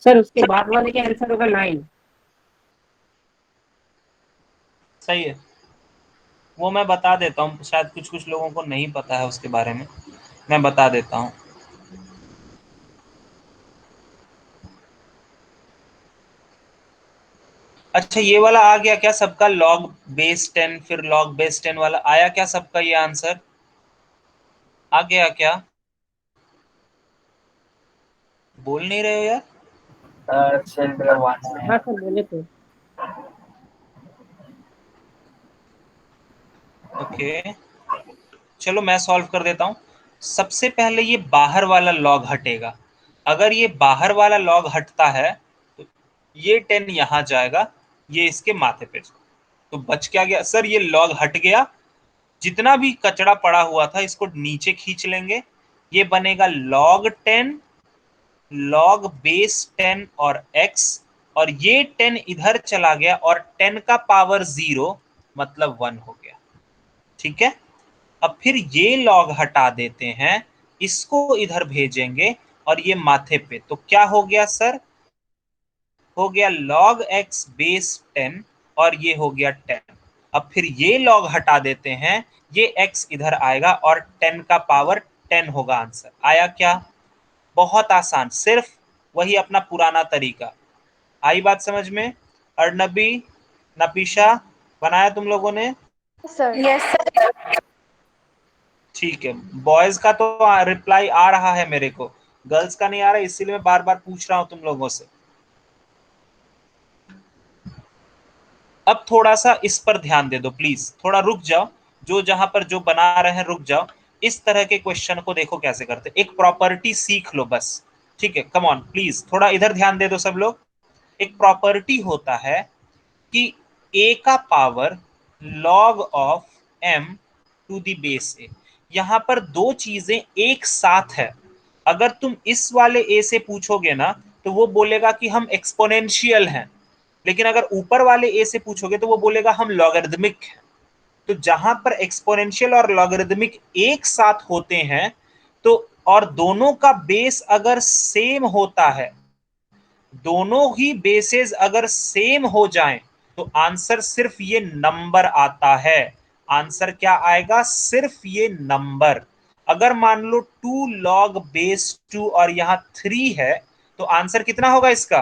सर उसके बाद वाले का आंसर होगा 9। सही है, वो मैं बता देता हूँ, शायद कुछ कुछ लोगों को नहीं पता है उसके बारे में, मैं बता देता हूँ। अच्छा, ये वाला आ गया क्या सबका? log बेस 10 फिर log बेस 10 वाला आया क्या सबका? ये आंसर आ गया क्या? बोल नहीं रहे हो यार? सेल ड्राइव 1 में हाँ सर बोले तो। ओके, चलो मैं सॉल्व कर देता हूँ। सबसे पहले ये बाहर वाला लॉग हटेगा, अगर ये बाहर वाला लॉग हटता है तो ये 10 यहां जाएगा, ये इसके माथे पे, तो बच क्या गया सर? ये लॉग हट गया, जितना भी कचरा पड़ा हुआ था इसको नीचे खींच लेंगे, ये बनेगा log 10 log बेस 10 और x, और ये 10 इधर चला गया और 10 का पावर 0 मतलब 1 हो गया। ठीक है, अब फिर ये लॉग हटा देते हैं, इसको इधर भेजेंगे और ये माथे पे, तो क्या हो गया सर? हो गया log x बेस 10 और ये हो गया 10। अब फिर ये लॉग हटा देते हैं, ये x इधर आएगा और 10 का पावर 10 होगा। आंसर आया क्या? बहुत आसान, सिर्फ वही अपना पुराना तरीका। आई बात समझ में? अर्नबी, नपीशा, बनाया तुम लोगों ने? Yes sir. ठीक है, बॉयज का तो रिप्लाई आ रहा है मेरे को, गर्ल्स का नहीं आ रहा, इसीलिए मैं बार बार पूछ रहा हूं तुम लोगों से। अब थोड़ा सा इस पर ध्यान दे दो प्लीज, थोड़ा रुक जाओ, जो जहां पर जो बना रहे हैं रुक जाओ। इस तरह के क्वेश्चन को देखो कैसे करते, एक प्रॉपर्टी सीख लो बस। ठीक है, कम ऑन प्लीज, थोड़ा इधर ध्यान दे दो सब लोग। एक प्रॉपर्टी होता है कि a का power log of m to the base a, यहां पर दो चीजें एक साथ है, अगर तुम इस वाले ए से पूछोगे ना तो वो बोलेगा कि हम एक्सपोनेंशियल हैं, लेकिन अगर ऊपर वाले ए से पूछोगे तो वो बोलेगा हम लॉगरिदमिक हैं। तो जहां पर एक्सपोनेंशियल और लॉगरिदमिक एक साथ होते हैं तो और दोनों का बेस अगर सेम होता है, दोनों ही बेसेस अगर सेम हो जाएं तो आंसर सिर्फ ये नंबर आता है। आंसर क्या आएगा? सिर्फ ये नंबर। अगर मान लो 2 log base 2 और यहां 3 है तो आंसर कितना होगा इसका?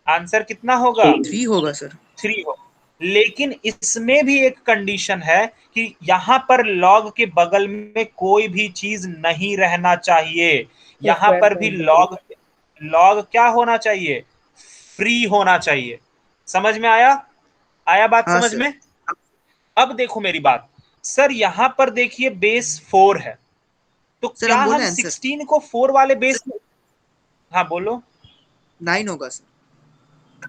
आंसर कितना होगा? 3 होगा सर। 3 हो। लेकिन इसमें भी एक कंडीशन है कि यहां पर लॉग के बगल में कोई भी चीज नहीं रहना चाहिए। यहां पर भी लॉग क्या होना चाहिए? फ्री होना चाहिए। समझ में आया? आया बात हाँ समझ सर। में? अब देखो मेरी बात, सर यहां पर देखिए बेस 4 है, तो सर क्या हम बोले हम आंसर 16 को 4 वाले बेस में, हाँ बोलो। 9 होगा सर।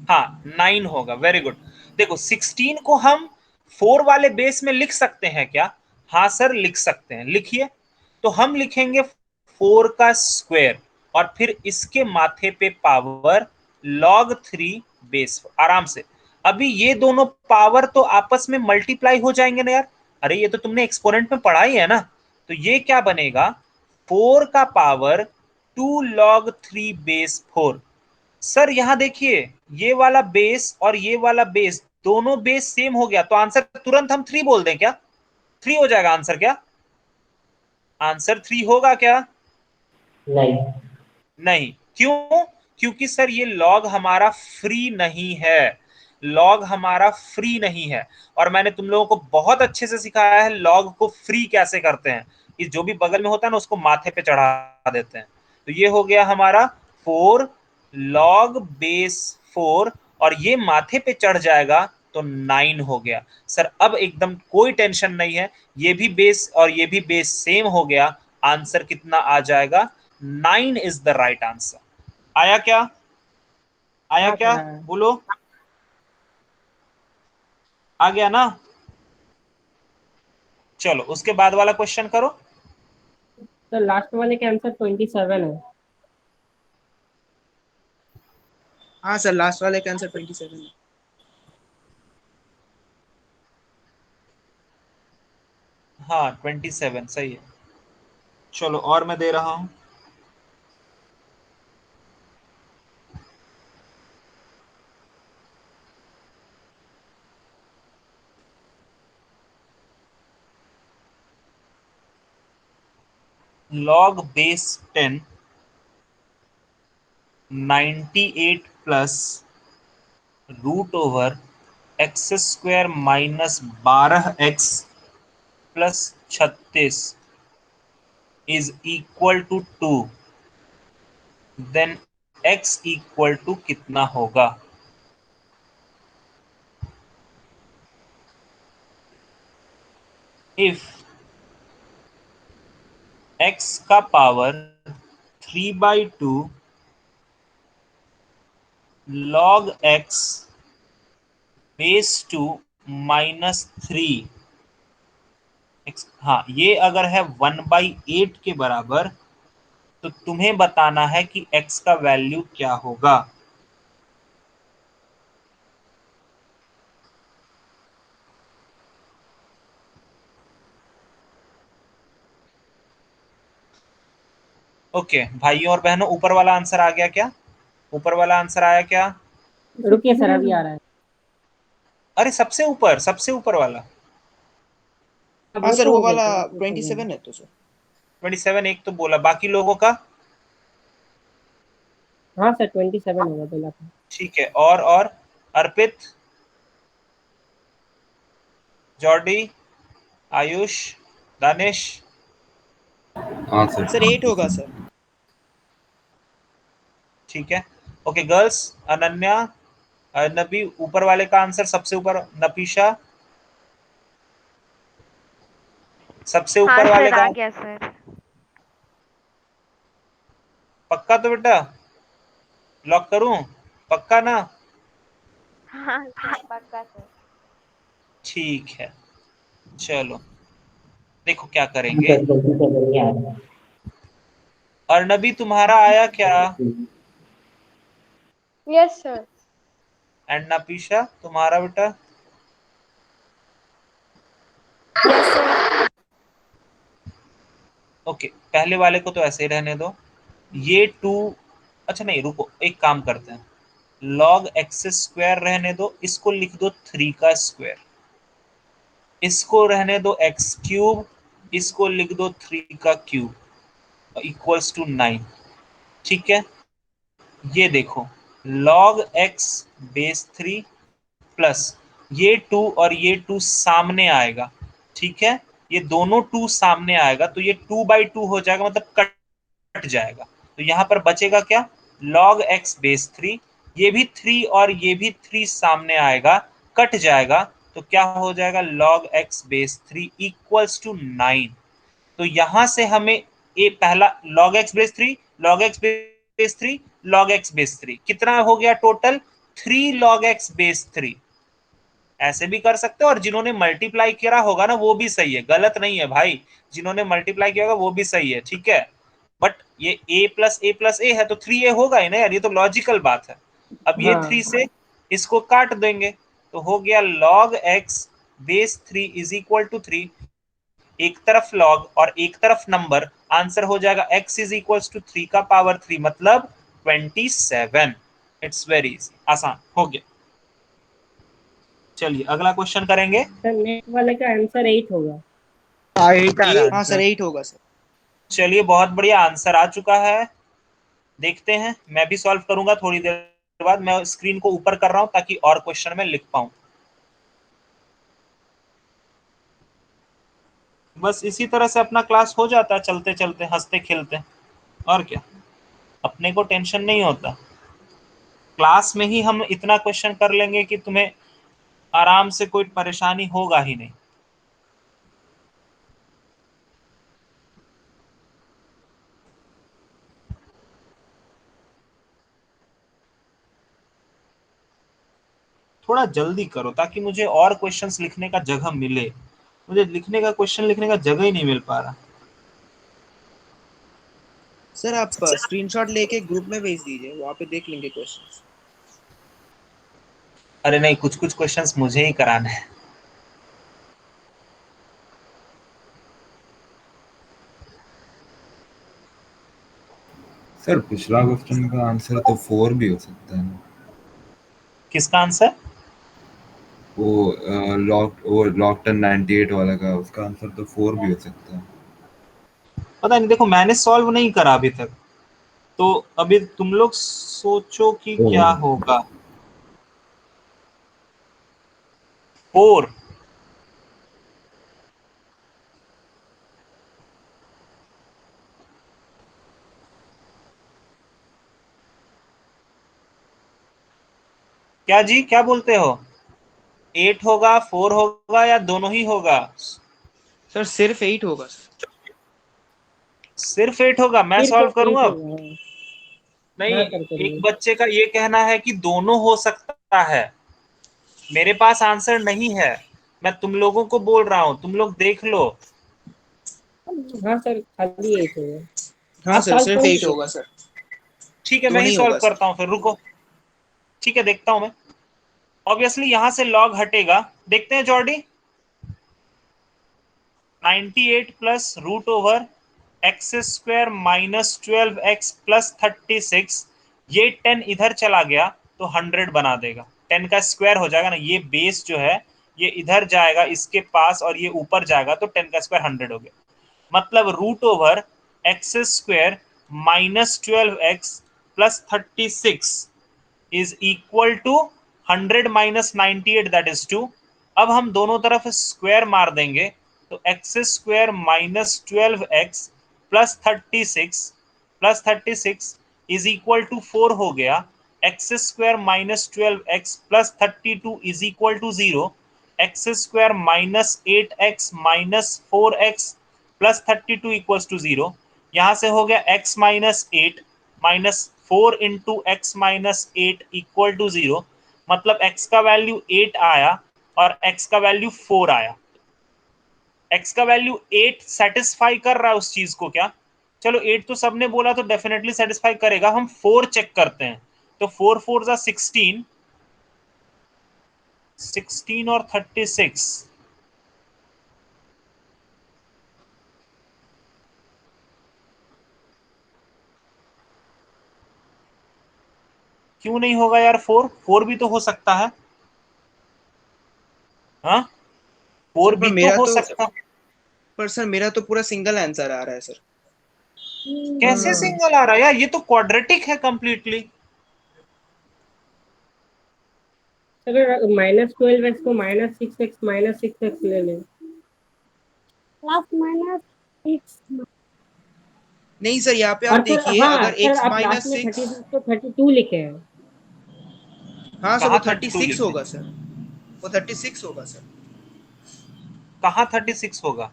हाँ 9 होगा, वेरी गुड। देखो 16 को हम 4 वाले बेस में लिख सकते हैं क्या? हाँ सर लिख सकते हैं, लिखिए। तो हम लिखेंगे 4 का स्क्वायर और फिर इसके माथे पे पावर log 3 बेस 4, आराम से। अभी ये दोनों पावर तो आपस में मल्टीप्लाई हो जाएंगे ना यार। अरे ये तो तुमने एक्सपोनेंट में पढ़ा ही है ना। तो ये क्या बनेगा? 4 का पावर 2 log 3 बेस 4। सर यहां देखिए ये वाला बेस और ये वाला बेस दोनों बेस सेम हो गया, तो आंसर तुरंत हम 3 बोल दें क्या? 3 हो जाएगा आंसर क्या? आंसर 3 होगा क्या? नहीं। नहीं। क्यों? क्योंकि सर ये लॉग हमारा फ्री नहीं है। लॉग हमारा फ्री नहीं है और मैंने तुम लोगों को बहुत अच्छे से सिखाया है लॉग को फ्री कैसे करते हैं। ये जो भी बगल में होता है ना उसको माथे पे चढ़ा देते हैं। तो ये हो गया हमारा 4 log बेस 4 और ये माथे पे चढ़ जाएगा तो 9 हो गया। सर अब एकदम कोई टेंशन नहीं है, ये भी बेस और ये भी बेस सेम हो गया। आंसर कितना आ जाएगा? 9 इज द राइट आंसर। आया क्या? आया हाँ क्या? सर, हाँ। बोलो, आ गया ना? चलो उसके बाद वाला क्वेश्चन करो। तो लास्ट वाले का आंसर 27 है। हाँ सर लास्ट वाले का आंसर 27 है। हाँ 27 सही है। चलो और मैं दे रहा हूं। log base 10 98 plus root over x square minus 12x plus 36 is equal to 2, then x equal to कितना होगा? इफ x का power 3/2 log x base 2 minus 3, हाँ ये अगर है 1/8 के बराबर तो तुम्हें बताना है कि x का वैल्यू क्या होगा। ओके भाइयों और बहनों, ऊपर वाला आंसर आ गया क्या? ऊपर वाला आंसर आया क्या? रुकिए सर, अभी आ रहा है। अरे सबसे ऊपर वाला अब हाँ वो सर तो वो हो गया वाला सर, वो तो हो 27 गया। है तो सर। 27 एक तो बोला, बाकी लोगों का? हाँ सर 27 होगा बोला था। ठीक है। और अर्पित, जॉर्डी, आयुष, दानिश? हाँ सर सर 8 होगा 27। सर। ठीक है। ओके गर्ल्स, अनन्या, नबी, ऊपर वाले का आंसर सबसे ऊपर, नपीशा सबसे हाँ ऊपर वाले सर का आ गया सर। पक्का? तो बेटा लॉक करूं? पक्का ना? हाँ सर पक्का सर। ठीक है। चलो देखो क्या हाँ करेंगे। सर 27 ही आ रहा है। अर्नबी तुम्हारा आया क्या? Yes sir. एंड नपीशा तुम्हारा बेटा? Yes sir. ओके, पहले वाले को तो ऐसे ही रहने दो। ये 2, अच्छा नहीं रुको, एक काम करते हैं, log x स्क्वायर रहने दो, इसको लिख दो 3 का स्क्वायर, इसको रहने दो x क्यूब, इसको लिख दो 3 का क्यूब इक्वल्स टू 9। ठीक है, ये देखो log x बेस 3 प्लस ये 2 और ये 2 सामने आएगा। ठीक है, ये दोनों 2 सामने आएगा तो ये 2/2 हो जाएगा, मतलब कट जाएगा। तो यहां पर बचेगा क्या? log x बेस 3, ये भी 3 और ये भी 3 सामने आएगा, कट जाएगा, तो क्या हो जाएगा? log x base 3 equals to 9। तो यहां से हमें ए पहला log x base 3, log x base 3, log x base 3 कितना हो गया टोटल? 3 log x base 3। ऐसे भी कर सकते हो, और जिन्होंने मल्टीप्लाई किया होगा ना वो भी सही है, गलत नहीं है भाई, जिन्होंने मल्टीप्लाई किया होगा वो भी सही है। ठीक है, बट ये a प्लस ए है तो 3a होगा ही ना यार, ये तो लॉजिकल बात है। अब ये 3 से इसको काट देंगे तो हो गया log x base 3 is equal to 3, एक तरफ log और एक तरफ नंबर, आंसर हो जाएगा x इज इक्वल टू 3 का पावर 3 मतलब 27। इट्स वेरी इजी, आसान हो गया। चलिए अगला क्वेश्चन करेंगे। सर नेक्स्ट वाले का आंसर 8 होगा। हाँ सर 8 होगा सर। चलिए बहुत बढ़िया, आंसर आ चुका है। देखते हैं, मैं भी सॉल्व करूंगा थोड़ी देर बाद। मैं स्क्रीन को ऊपर कर रहा हूं ताकि और क्वेश्चन में लिख पाऊं। बस इसी तरह से अपना क्लास हो जाता है, चलते चलते हंसते खेलते, और क्या, अपने को टेंशन नहीं होता। क्लास में ही हम इतना क्वेश्चन कर लेंगे कि तुम्हें आराम से कोई परेशानी होगा ही नहीं। थोड़ा जल्दी करो ताकि मुझे और क्वेश्चंस लिखने का जगह मिले, मुझे लिखने का क्वेश्चन लिखने का जगह ही नहीं मिल पा रहा। सर आप स्क्रीनशॉट लेके ग्रुप में भेज दीजिए, वहां पे देख लेंगे क्वेश्चंस। अरे नहीं, कुछ कुछ क्वेश्चंस मुझे ही कराना है। सर पिछला क्वेश्चन का आंसर तो 4 भी हो सकता है ना? किसका आंसर? वो लॉग 1098 वाला का, उसका आंसर तो 4 भी हो सकता है। पता नहीं, देखो मैंने सॉल्व नहीं करा अभी तक, तो अभी तुम लोग सोचो कि क्या होगा। 4, क्या जी, क्या बोलते हो? 8 होगा, 4 होगा, या दोनों ही होगा? सर सिर्फ 8 होगा सर। सिर्फ 8 होगा? मैं सॉल्व करूं अब? नहीं, हाँ सर एक करिए। बच्चे का ये कहना है कि दोनों हो सकता है। मेरे पास आंसर नहीं है, मैं तुम लोगों को बोल रहा हूं, तुम लोग देख लो। हाँ सर खाली 8 होगा। हाँ आप सर सॉल्व सिर्फ कर 8 लीजिए। होगा सर। ठीक है, दो मैं ही नहीं सॉल्व होगा सर। करता हूं फिर, रुको। ठीक है, देखता हूं मैं। ऑब्वियसली यहां से लॉग हटेगा, देखते हैं जॉर्डी। 98 plus root over x square minus 12x plus 36, ये 10 इधर चला गया तो 100 बना देगा, 10 का स्क्वायर हो जाएगा ना, ये बेस जो है ये इधर जाएगा इसके पास और ये ऊपर जाएगा तो 10 का स्क्वायर 100 हो गया। मतलब root over x square minus 12x plus 36 is equal to 100 minus 98 that is 2। अब हम दोनों तरफ स्क्वायर मार देंगे तो x square minus 12x plus 36 is equal to 4 हो गया। X square minus 12x plus 32 is equal to 0। X square minus 8x minus 4x plus 32 equal to 0। यहां से हो गया x minus 8 minus 4 into x minus 8 equal to 0। मतलब x का value 8 आया और x का वैल्यू 4 आया। x का वैल्यू 8 सेटिस्फाई कर रहा है उस चीज को क्या? चलो 8 तो सबने बोला तो डेफिनेटली सेटिस्फाई करेगा। हम 4 चेक करते हैं, तो 4 4 जा 16, 16 और 36, क्यों नहीं होगा यार? 4 4 भी तो हो सकता है। हाँ, 4 सर भी तो हो सकता है। पर सर मेरा तो पूरा सिंगल आंसर आ रहा है सर। कैसे सिंगल आ रहा है यार? ये तो क्वाड्रेटिक है कंप्लीटली। अगर -12x को -6x -6x ले लें, नहीं सर, यहाँ पे आप और सर देखिए, हाँ अगर सर, x आप लास्ट माइनस में 6, 36 को 32 लिखे हैं। हाँ सर वो कहाँ 32 36 लिखे? होगा सर, वो 36 होगा सर। कहाँ 36 होगा?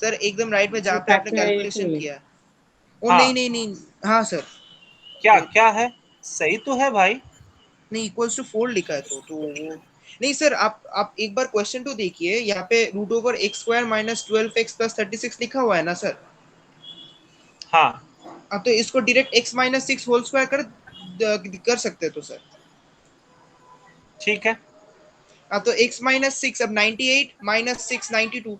सर एकदम राइट में ये जहाँ पे आपने फैक्टराइजेशन कैलकुलेशन में। किया। ओ हाँ, नहीं नहीं नहीं, हाँ सर, क्या वही क्या है? सही तो है भाई। नहीं, इक्वल्स टू 4 लिखा है तो वो नहीं सर। आप एक बार क्वेश्चन तो देखिए, यहाँ पे √x² - 12x + 36 लिखा हुआ है ना सर। हाँ, आप तो इसको डायरेक्ट x - 6 होल स्क्वायर कर सकते हैं तो सर। ठीक है। हाँ तो x - 6 अब 98 - 6 92।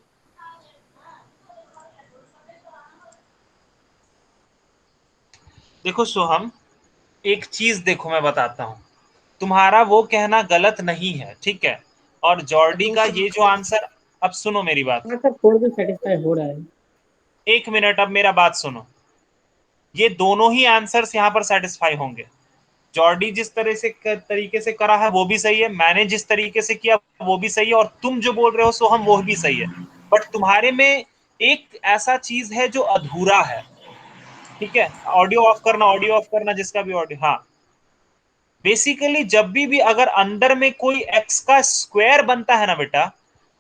देखो सोहम, एक चीज देखो मैं बताता हूं, तुम्हारा वो कहना गलत नहीं है, ठीक है? और जॉर्डी तो का सर ये जो आंसर, अब सुनो मेरी बात, हाँ सर, 4 भी सेटिस्फाई हो रहा है। 1 मिनट, अब मेरा बात सुनो। ये दोनों ही आंसर्स यहां पर सेटिस्फाई होंगे। जॉर्डी जिस तरीके से करा है वो भी सही है, मैंने जिस तरीके से किया वो भी सही है, और तुम जो बोल रहे हो सोहम वो भी सही है। बट तुम्हारे में एक ऐसा चीज है जो अधूरा है, ठीक है? ऑडियो ऑफ करना, ऑडियो ऑफ करना, जिसका भी ऑडियो, हाँ। बेसिकली जब भी अगर अंदर में कोई एक्स का स्क्वायर बनता है ना बेटा,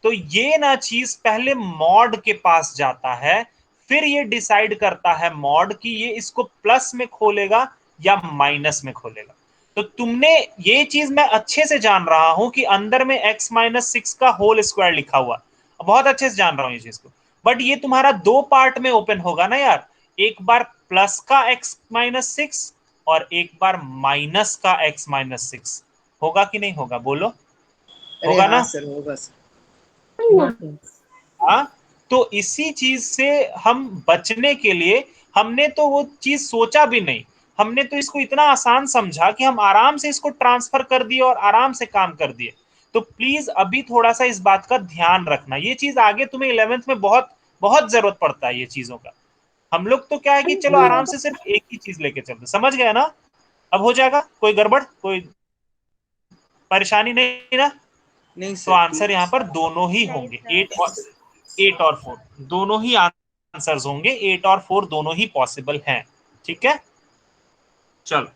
तो ये ना चीज पहले मॉड के पास जाता है, फिर ये डिसाइड करता है मॉड कि ये इसको प्लस में खोलेगा या माइनस में खोलेगा। तो तुमने, ये चीज मैं अच्छे से जान रहा हूं कि अंदर में x - 6 का होल स्क्वायर लिखा हुआ, बहुत अच्छे से जान रहा हूं ये चीज को। बट ये तुम्हारा दो पार्ट में ओपन होगा ना यार, एक बार प्लस का x - 6 और एक बार माइनस का x - 6। होगा कि नहीं होगा, बोलो? अरे होगा हाँ ना? सर, होगा सर। हाँ, तो इसी चीज से हम बचने के लिए, हमने तो वो चीज सोचा भी नहीं, हमने तो इसको इतना आसान समझा कि हम आराम से इसको ट्रांसफर कर दिए और आराम से काम कर दिए। तो प्लीज अभी थोड़ा सा इस बात का ध्यान रखना, ये चीज आगे तुम्हें 11th में बहुत बहुत जरूरत पड़ता है ये चीजों का। हम लोग तो क्या है कि चलो आराम से सिर्फ एक ही चीज लेके चलते, समझ गए ना? अब हो जाएगा, कोई गड़बड़, कोई परेशानी नहीं ना? नहीं तो सर, आंसर ठीक। यहाँ पर दोनों ही नहीं होंगे, सर। 8 और 4 दोनों ही आंसर्स होंगे, 8 और 4 दोनों ही पॉसिबल हैं। ठीक है, चलो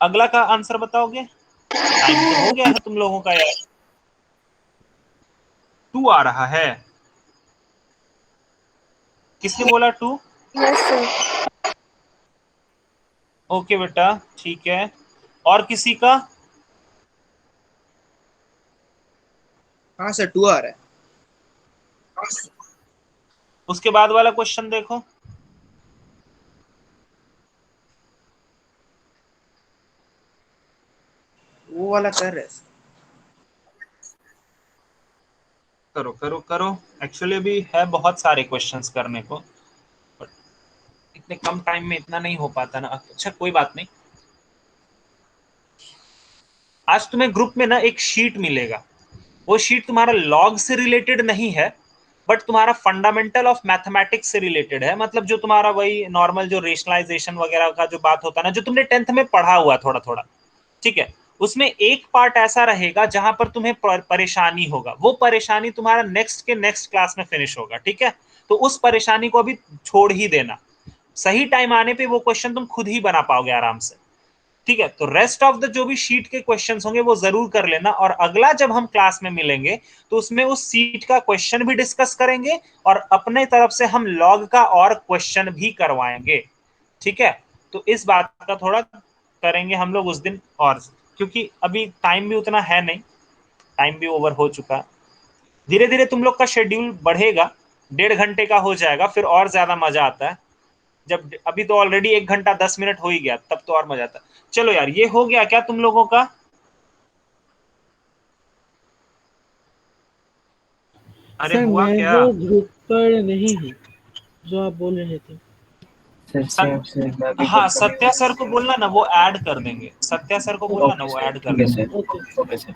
अगला का आंसर बताओगे? टाइम तो हो गया है तुम लोगों का यार। 2 आ रहा है, किसने बोला 2? Yes sir. ओके बेटा, ठीक है। और किसी का? हाँ सर, 2 आ रहा है। उसके बाद वाला क्वेश्चन देखो। वो वाला कर रहे हैं सर। करो करो करो, एक्चुअली अभी है बहुत सारे क्वेश्चंस करने को, बट इतने कम टाइम में इतना नहीं हो पाता ना। अच्छा कोई बात नहीं, आज तुम्हें ग्रुप में ना एक शीट मिलेगा, वो शीट तुम्हारा लॉग से रिलेटेड नहीं है, बट तुम्हारा फंडामेंटल ऑफ मैथमेटिक्स से रिलेटेड है। मतलब जो तुम्हारा वही नॉर्मल जो रेशनलाइजेशन वगैरह का जो बात होता है ना, जो तुमने 10th में पढ़ा हुआ थोड़ा थोड़ा, ठीक है? उसमें एक पार्ट ऐसा रहेगा जहां पर तुम्हें परेशानी होगा, वो परेशानी तुम्हारा नेक्स्ट के नेक्स्ट क्लास में फिनिश होगा, ठीक है? तो उस परेशानी को अभी छोड़ ही देना, सही टाइम आने पे वो क्वेश्चन तुम खुद ही बना पाओगे आराम से, ठीक है? तो रेस्ट ऑफ द जो भी शीट के क्वेश्चंस होंगे वो जरूर कर लेना, और अगला जब हम क्लास में मिलेंगे तो उसमें उस सीट का क्वेश्चन भी डिस्कस करेंगे और अपने तरफ से हम लॉग का और क्वेश्चन भी करवाएंगे, ठीक है? तो इस बात का थोड़ा करेंगे हम लोग उस दिन, और क्योंकि अभी टाइम भी उतना है नहीं, टाइम भी ओवर हो चुका है। धीरे धीरे तुम लोग का शेड्यूल बढ़ेगा, 1.5 घंटे का हो जाएगा, फिर और ज्यादा मजा आता है। जब अभी तो ऑलरेडी 1 घंटा 10 मिनट हो ही गया, तब तो और मजा आता है। चलो यार, ये हो गया क्या तुम लोगों का? अरे सर हुआ मैं क्या? वो ग्रुप पर नहीं हूँ जो आप बोल रहे थे। हाँ, सत्या सर को बोलना ना, वो ऐड कर देंगे। सत्या सर को बोलना ना, वो ऐड कर ठीक है देंगे। Sir, okay okay sir.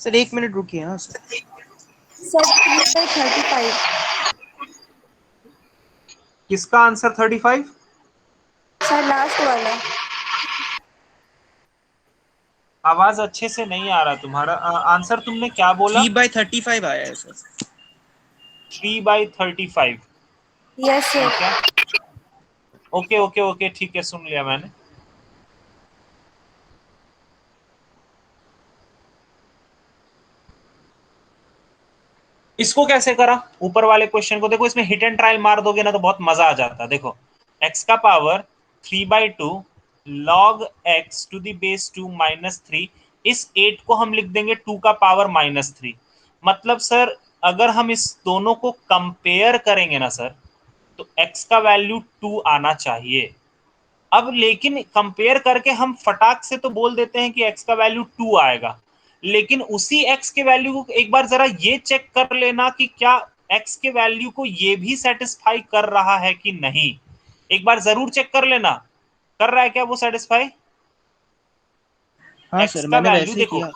Sir 1 minute रुकिए। हाँ सर। सर 3/35। किसका आंसर 35? सर लास्ट वाला। आवाज अच्छे से नहीं आ रहा तुम्हारा। आंसर तुमने क्या बोला? 3/35 आया है सर। 3/35। Yes sir. ठीक है, ओके ओके ओके, ठीक है, सुन लिया मैंने। इसको कैसे करा? ऊपर वाले क्वेश्चन को देखो, इसमें हिट एंड ट्रायल मार दोगे ना तो बहुत मजा आ जाता है। देखो, x का power 3/2 log x to the base 2 minus 3, इस 8 को हम लिख देंगे 2 का पावर -3। मतलब सर, अगर हम इस दोनों को कंपेयर करेंगे ना सर, तो x का वैल्यू 2 आना चाहिए। अब लेकिन कंपेयर करके हम फटाक से तो बोल देते हैं कि x का वैल्यू 2 आएगा, लेकिन उसी x के वैल्यू को एक बार जरा ये चेक कर लेना कि क्या x के वैल्यू को ये भी सेटिस्फाई कर रहा है कि नहीं। एक बार जरूर चेक कर लेना, कर रहा है क्या वो सेटिस्फाई? हाँ x सर, का मैंने वैल्यू वैसे ही देखो, किया।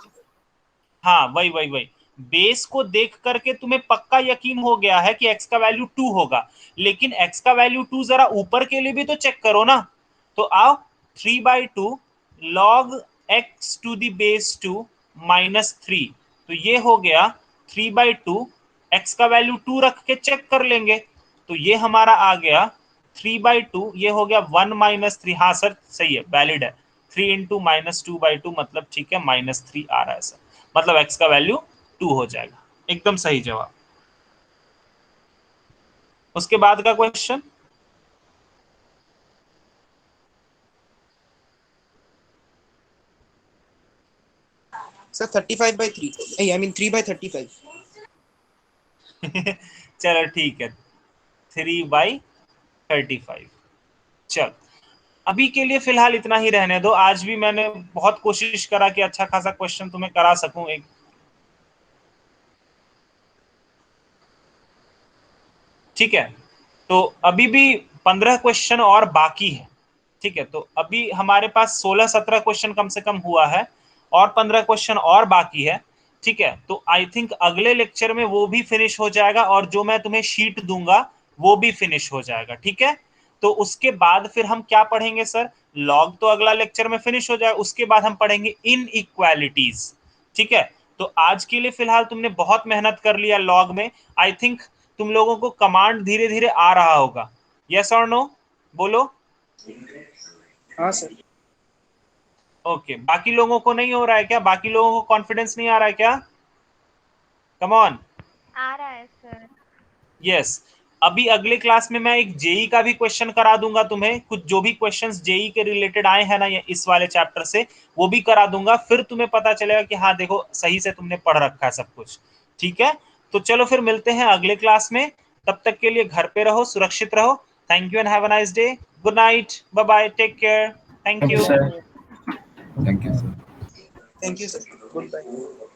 हाँ वही वही वही, बेस को देख करके तुम्हें पक्का यकीन हो गया है कि x का वैल्यू 2 होगा, लेकिन x का वैल्यू 2 जरा ऊपर के लिए भी तो चेक करो ना। तो आओ, 3/2 log x to the base 2 -3, तो ये हो गया 3/2। x का वैल्यू 2 रख के चेक कर लेंगे, तो ये हमारा आ गया 3/2, ये हो गया 1 - 3। हाँ सर, सही है, वैलिड है। 3 इंटू -2/2 मतलब ठीक है, -3 आ रहा है सर, मतलब x का वैल्यू 2 हो जाएगा। एकदम सही जवाब। उसके बाद का क्वेश्चन, सर 35/3, आई मीन 3/35। चलो ठीक है, 3/35। चल, अभी के लिए फिलहाल इतना ही रहने दो। आज भी मैंने बहुत कोशिश करा कि अच्छा खासा क्वेश्चन तुम्हें करा सकूं एक। ठीक है, तो अभी भी 15 क्वेश्चन और बाकी है। ठीक है, तो अभी हमारे पास 16-17 क्वेश्चन कम से कम हुआ है, और 15 क्वेश्चन और बाकी है। ठीक है, तो आई थिंक अगले लेक्चर में वो भी फिनिश हो जाएगा, और जो मैं तुम्हें शीट दूंगा वो भी फिनिश हो जाएगा। ठीक है, तो उसके बाद फिर हम क्या पढ़ेंगे सर? लॉग तो अगला लेक्चर में फिनिश हो जाएगा, उसके बाद हम पढ़ेंगे इनइक्वालिटीज। ठीक है, तो आज के लिए फिलहाल तुमने बहुत मेहनत कर लिया लॉग में। आई थिंक तुम लोगों को कमांड धीरे धीरे आ रहा होगा। यस और नो, बोलो। हाँ सर। ओके, बाकी लोगों को नहीं हो रहा है क्या? बाकी लोगों को कॉन्फिडेंस नहीं आ रहा है क्या? Come on. आ रहा है सर। यस, अभी अगले क्लास में मैं एक जेई का भी क्वेश्चन करा दूंगा तुम्हें। कुछ जो भी क्वेश्चंस जेई के रिलेटेड आए हैं ना इस वाले चैप्टर से, वो भी करा दूंगा। फिर तुम्हें पता चलेगा कि हाँ देखो, सही से तुमने पढ़ रखा है सब कुछ। ठीक है, तो चलो फिर मिलते हैं अगले क्लास में। तब तक के लिए घर पे रहो, सुरक्षित रहो। Thank you and have a nice day. Good night, bye bye, take care, thank thank you you. Sir. Thank you sir. Thank you sir, good bye.